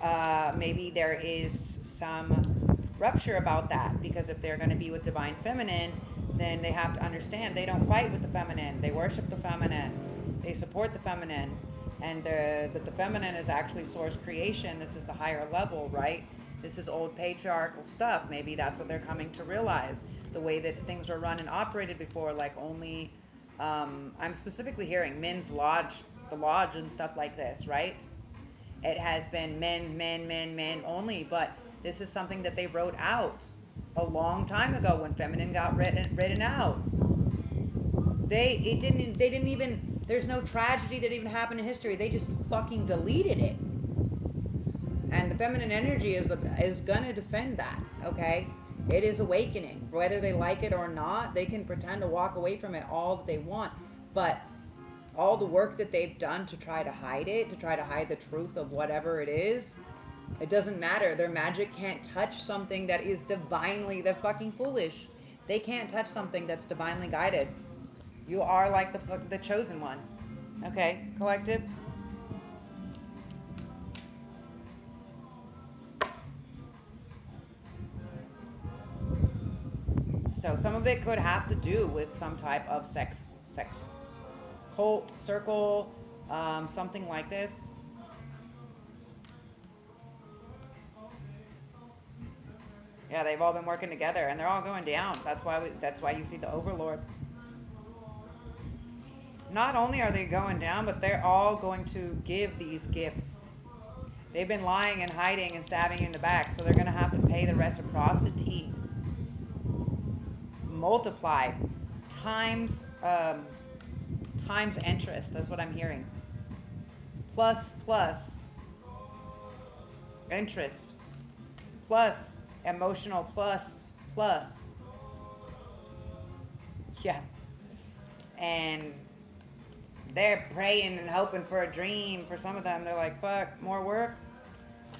there is some rupture about that, because if they're going to be with Divine Feminine, then they have to understand they don't fight with the feminine. They worship the feminine. They support the feminine, and that the feminine is actually source creation. This is the higher level, right? This is old patriarchal stuff. Maybe that's what they're coming to realize. The way that things were run and operated before, like only, I'm specifically hearing men's lodge, the lodge and stuff like this, right? It has been men only, but this is something that they wrote out a long time ago when feminine got written out. They didn't even, there's no tragedy that even happened in history. They just fucking deleted it. And the feminine energy is gonna defend that, okay? It is awakening. Whether they like it or not, they can pretend to walk away from it all that they want. But all the work that they've done to try to hide it, to try to hide the truth of whatever it is, it doesn't matter. Their magic can't touch something that is divinely, they're fucking foolish. They can't touch something that's divinely guided. You are like the chosen one. Okay, collective? So some of it could have to do with some type of sex cult, circle, something like this. Yeah, they've all been working together, and they're all going down. That's why you see the Overlord. Not only are they going down, but they're all going to give these gifts. They've been lying and hiding and stabbing you in the back, so they're going to have to pay the reciprocity. Multiply times times interest. That's what I'm hearing. Plus interest, plus emotional, plus. Yeah. And they're praying and hoping for a dream. For some of them, they're like, fuck, more work.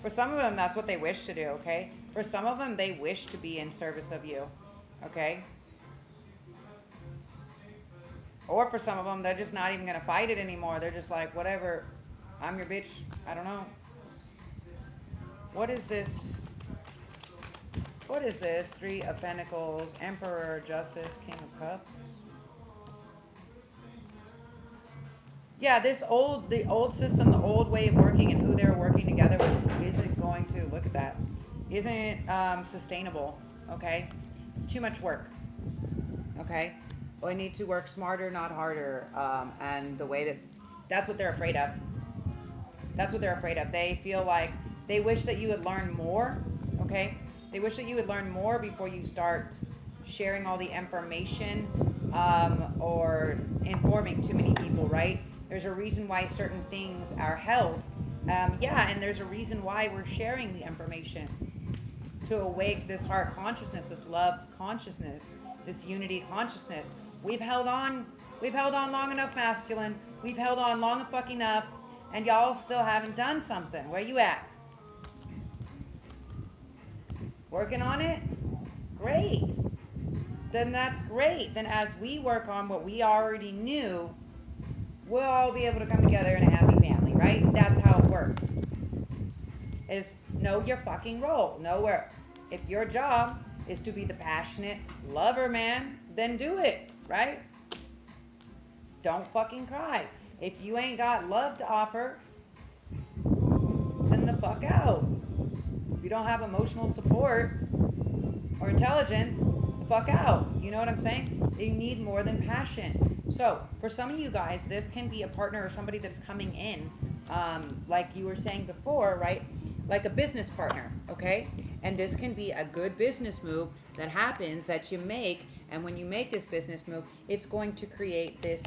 For some of them, that's what they wish to do, okay? For some of them, they wish to be in service of you, okay? Or for some of them, they're just not even going to fight it anymore. They're just like, whatever, I'm your bitch. I don't know. What is this? What is this? Three of Pentacles, Emperor, Justice, King of Cups. Yeah, the old system, the old way of working and who they're working together with isn't going to, look at that, isn't sustainable, okay? It's too much work, okay? We need to work smarter, not harder, and the way that's what they're afraid of. That's what they're afraid of. They feel like they wish that you would learn more, okay? They wish that you would learn more before you start sharing all the information or informing too many people, right? There's a reason why certain things are held. Yeah, and there's a reason why we're sharing the information to awake this heart consciousness, this love consciousness, this unity consciousness. We've held on long enough, masculine. We've held on long enough, and y'all still haven't done something. Where you at? Working on it? Great. Then that's great. Then as we work on what we already knew, we'll all be able to come together in a happy family, right? That's how it works. Is know your fucking role. Know where. If your job is to be the passionate lover, man, then do it, right? Don't fucking cry. If you ain't got love to offer, then the fuck out. If you don't have emotional support or intelligence, the fuck out. You know what I'm saying? You need more than passion. So, for some of you guys, this can be a partner or somebody that's coming in, like you were saying before, right? Like a business partner, okay? And this can be a good business move that happens, that you make, and when you make this business move, it's going to create this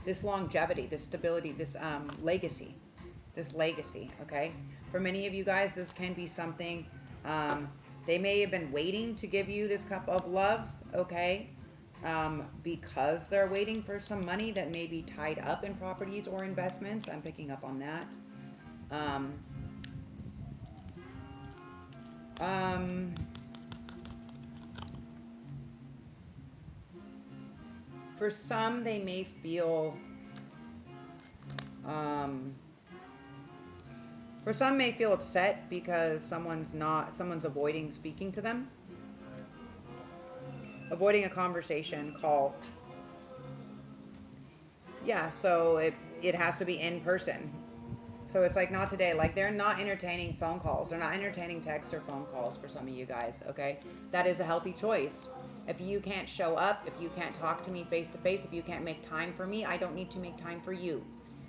this longevity, this stability, this legacy, okay? For many of you guys, this can be something, they may have been waiting to give you this cup of love, okay? Because they're waiting for some money that may be tied up in properties or investments. I'm picking up on that. For some, they may feel, upset because someone's avoiding speaking to them. Avoiding a conversation, call. Yeah, so it has to be in person. So it's like not today. Like they're not entertaining phone calls. They're not entertaining texts or phone calls for some of you guys, okay? That is a healthy choice. If you can't show up, if you can't talk to me face to face, if you can't make time for me, I don't need to make time for you.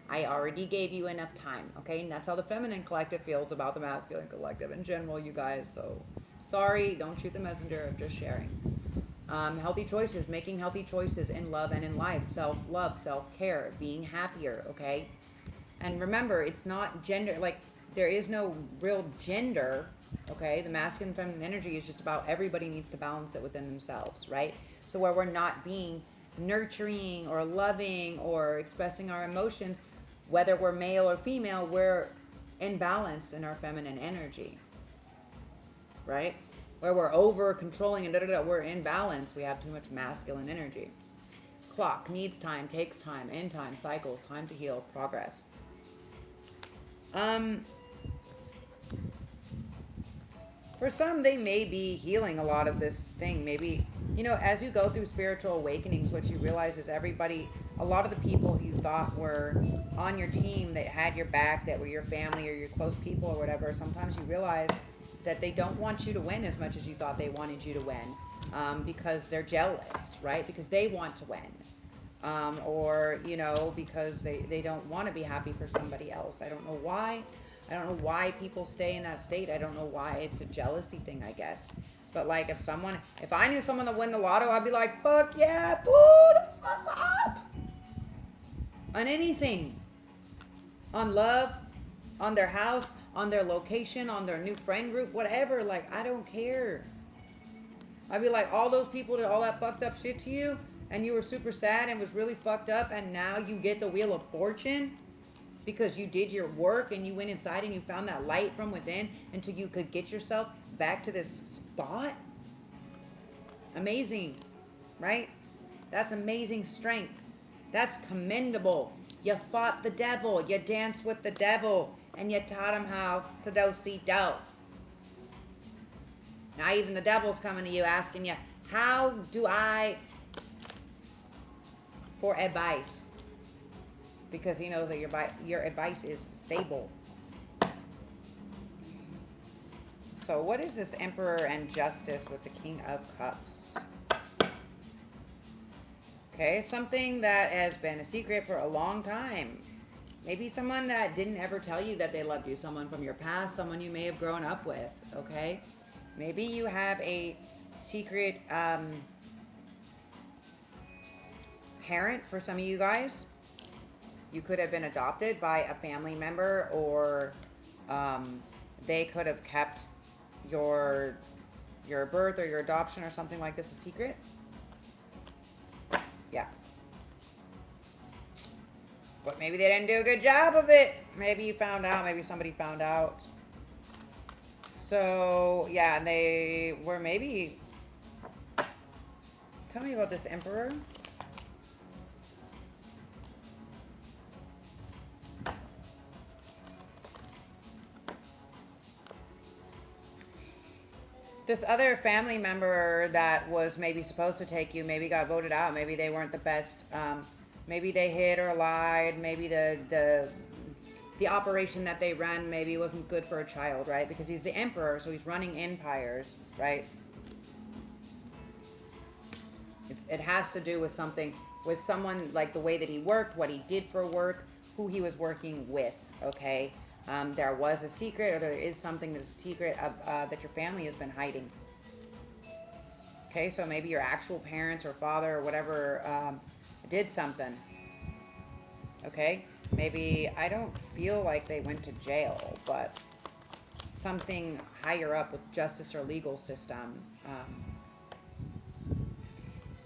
I already gave you enough time, okay? And that's how the feminine collective feels about the masculine collective in general, you guys. So sorry, don't shoot the messenger. I'm just sharing. Healthy choices, making healthy choices in love and in life. Self-love, self-care, being happier, okay? And remember, it's not gender, like there is no real gender, okay? The masculine and feminine energy is just about everybody needs to balance it within themselves, right? So where we're not being nurturing or loving or expressing our emotions, whether we're male or female, we're imbalanced in our feminine energy, right? Where we're over controlling and we're in balance. We have too much masculine energy. Clock needs time, takes time, end time, cycles, time to heal, progress. For some, they may be healing a lot of this thing. Maybe, as you go through spiritual awakenings, what you realize is everybody, a lot of the people you thought were on your team, that had your back, that were your family or your close people or whatever, sometimes you realize that they don't want you to win as much as you thought they wanted you to win, because they're jealous, right? Because they want to win. or, you know, because they don't want to be happy for somebody else. I don't know why. I don't know why people stay in that state. I don't know why. It's a jealousy thing, I guess. But like, if I knew someone that win the lotto, I'd be like, fuck yeah, food, that's what's up. On anything. On love, on their house, on their location, on their new friend group, whatever. Like, I don't care. I'd be like, all those people did all that fucked up shit to you, and you were super sad and was really fucked up, and now you get the wheel of fortune because you did your work and you went inside and you found that light from within until you could get yourself back to this spot. Amazing, right? That's amazing strength. That's commendable. You fought the devil. You danced with the devil. And you taught him how to do. Now even the devil's coming to you asking you, how do I, for advice? Because he knows that your advice is stable. So what is this Emperor and Justice with the King of Cups? Okay, something that has been a secret for a long time. Maybe someone that didn't ever tell you that they loved you. Someone from your past, someone you may have grown up with, okay? Maybe you have a secret parent for some of you guys. You could have been adopted by a family member, or they could have kept your birth or your adoption or something like this a secret. Yeah. But maybe they didn't do a good job of it. Maybe you found out. Maybe somebody found out. So, yeah, and they were maybe... Tell me about this Emperor. This other family member that was maybe supposed to take you, maybe got voted out. Maybe they weren't the best. Maybe they hid or lied. Maybe the operation that they ran maybe wasn't good for a child, right? Because he's the emperor, so he's running empires, right? It has to do with something, with someone, like the way that he worked, what he did for work, who he was working with, okay? There was a secret, or there is something that's a secret that your family has been hiding. Okay, so maybe your actual parents or father or whatever did something. Okay, maybe, I don't feel like they went to jail, but something higher up with justice or legal system.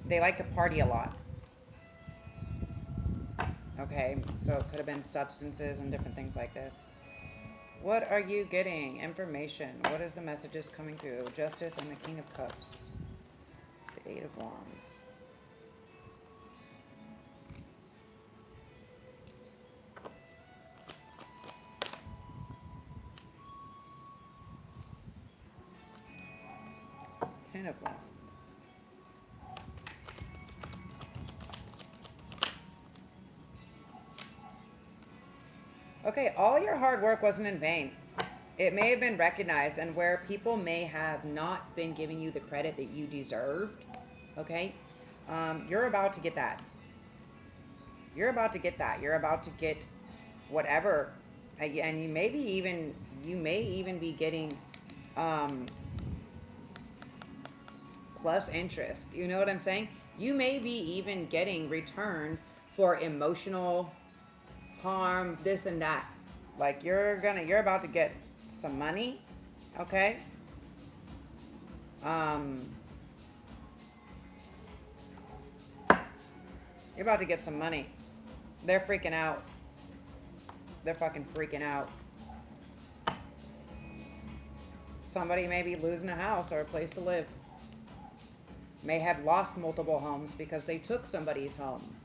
They like to party a lot. Okay, so it could have been substances and different things like this. What are you getting? Information. What is the messages coming through? Justice and the King of Cups. The Eight of Wands. Ten of Wands. Okay, all your hard work wasn't in vain. It may have been recognized, and where people may have not been giving you the credit that you deserved, okay, you're about to get that. You're about to get that. You're about to get whatever, and you may even be getting plus interest. You know what I'm saying? You may be even getting returned for emotional harm, this and that. Like you're about to get some money, okay? You're about to get some money. They're freaking out. They're fucking freaking out. Somebody may be losing a house or a place to live. May have lost multiple homes because they took somebody's home.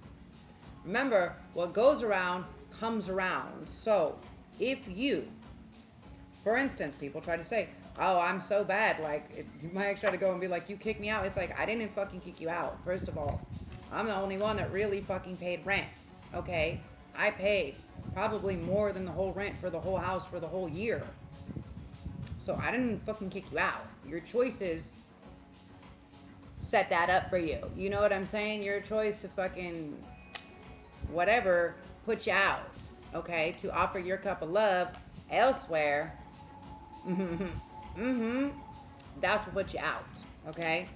Remember, what goes around comes around. So if you, for instance, people try to say, oh, I'm so bad, like my ex tried to go and be like, you kicked me out. It's like, I didn't fucking kick you out. First of all, I'm the only one that really fucking paid rent. Okay, I paid probably more than the whole rent for the whole house for the whole year. So I didn't fucking kick you out. Your choices set that up for you. You know what I'm saying? Your choice to fucking whatever, put you out, okay, to offer your cup of love elsewhere, that's what put you out, okay?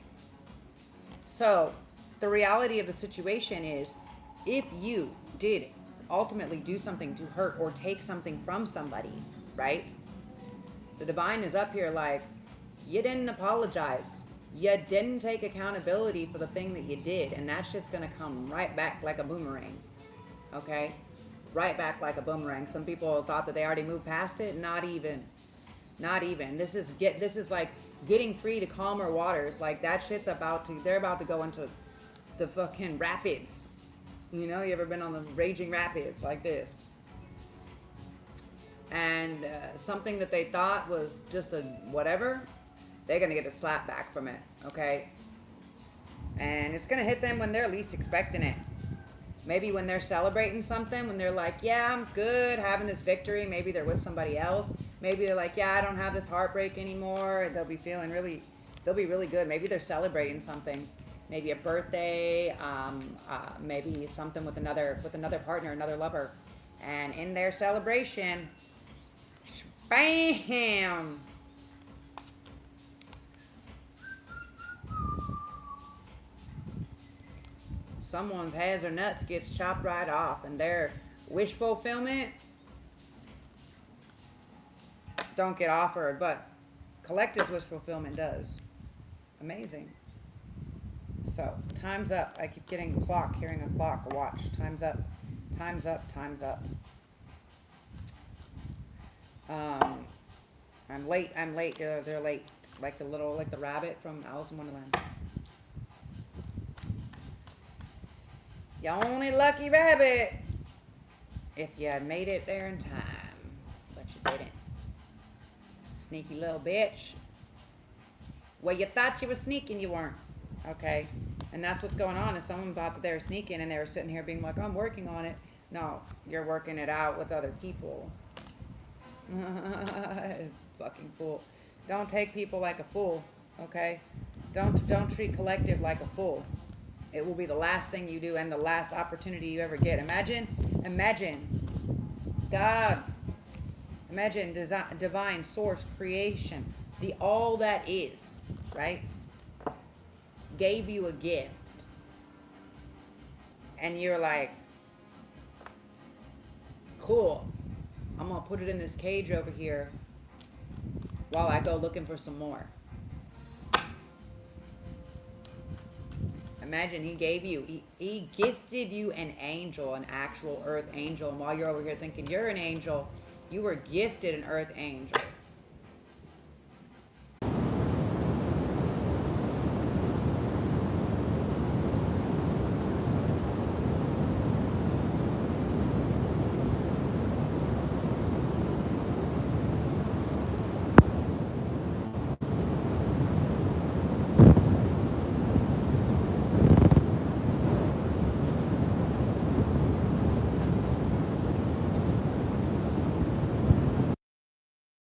So the reality of the situation is, if you did ultimately do something to hurt or take something from somebody, right? The divine is up here like, you didn't apologize. You didn't take accountability for the thing that you did. And that shit's going to come right back like a boomerang. Okay? Right back like a boomerang. Some people thought that they already moved past it. Not even. Not even. This is like getting free to calmer waters. Like that shit's they're about to go into the fucking rapids. You know, you ever been on the raging rapids like this? And something that they thought was just a whatever, they're going to get a slap back from it, okay? And it's going to hit them when they're least expecting it. Maybe when they're celebrating something, when they're like, yeah, I'm good, having this victory. Maybe they're with somebody else. Maybe they're like, yeah, I don't have this heartbreak anymore. They'll be really good. Maybe they're celebrating something. Maybe a birthday, maybe something with another partner, another lover. And in their celebration, bam! Someone's heads or nuts gets chopped right off, and their wish fulfillment don't get offered, but collective's wish fulfillment does. Amazing. So, time's up. I keep getting a clock, hearing a clock, a watch. Time's up. Time's up. Time's up. I'm late. They're late. Like the rabbit from Alice in Wonderland. You only lucky rabbit if you made it there in time, but you didn't. Sneaky little bitch. Well, you thought you were sneaking, you weren't. Okay? And that's what's going on, is someone thought that they were sneaking and they were sitting here being like, I'm working on it. No, you're working it out with other people. Fucking fool. Don't take people like a fool, okay? Don't treat collective like a fool. It will be the last thing you do and the last opportunity you ever get. Imagine God, imagine divine source creation, the all that is, right? Gave you a gift. And you're like, cool, I'm going to put it in this cage over here while I go looking for some more. Imagine he gifted you an angel, an actual earth angel. And while you're over here thinking you're an angel, you were gifted an earth angel.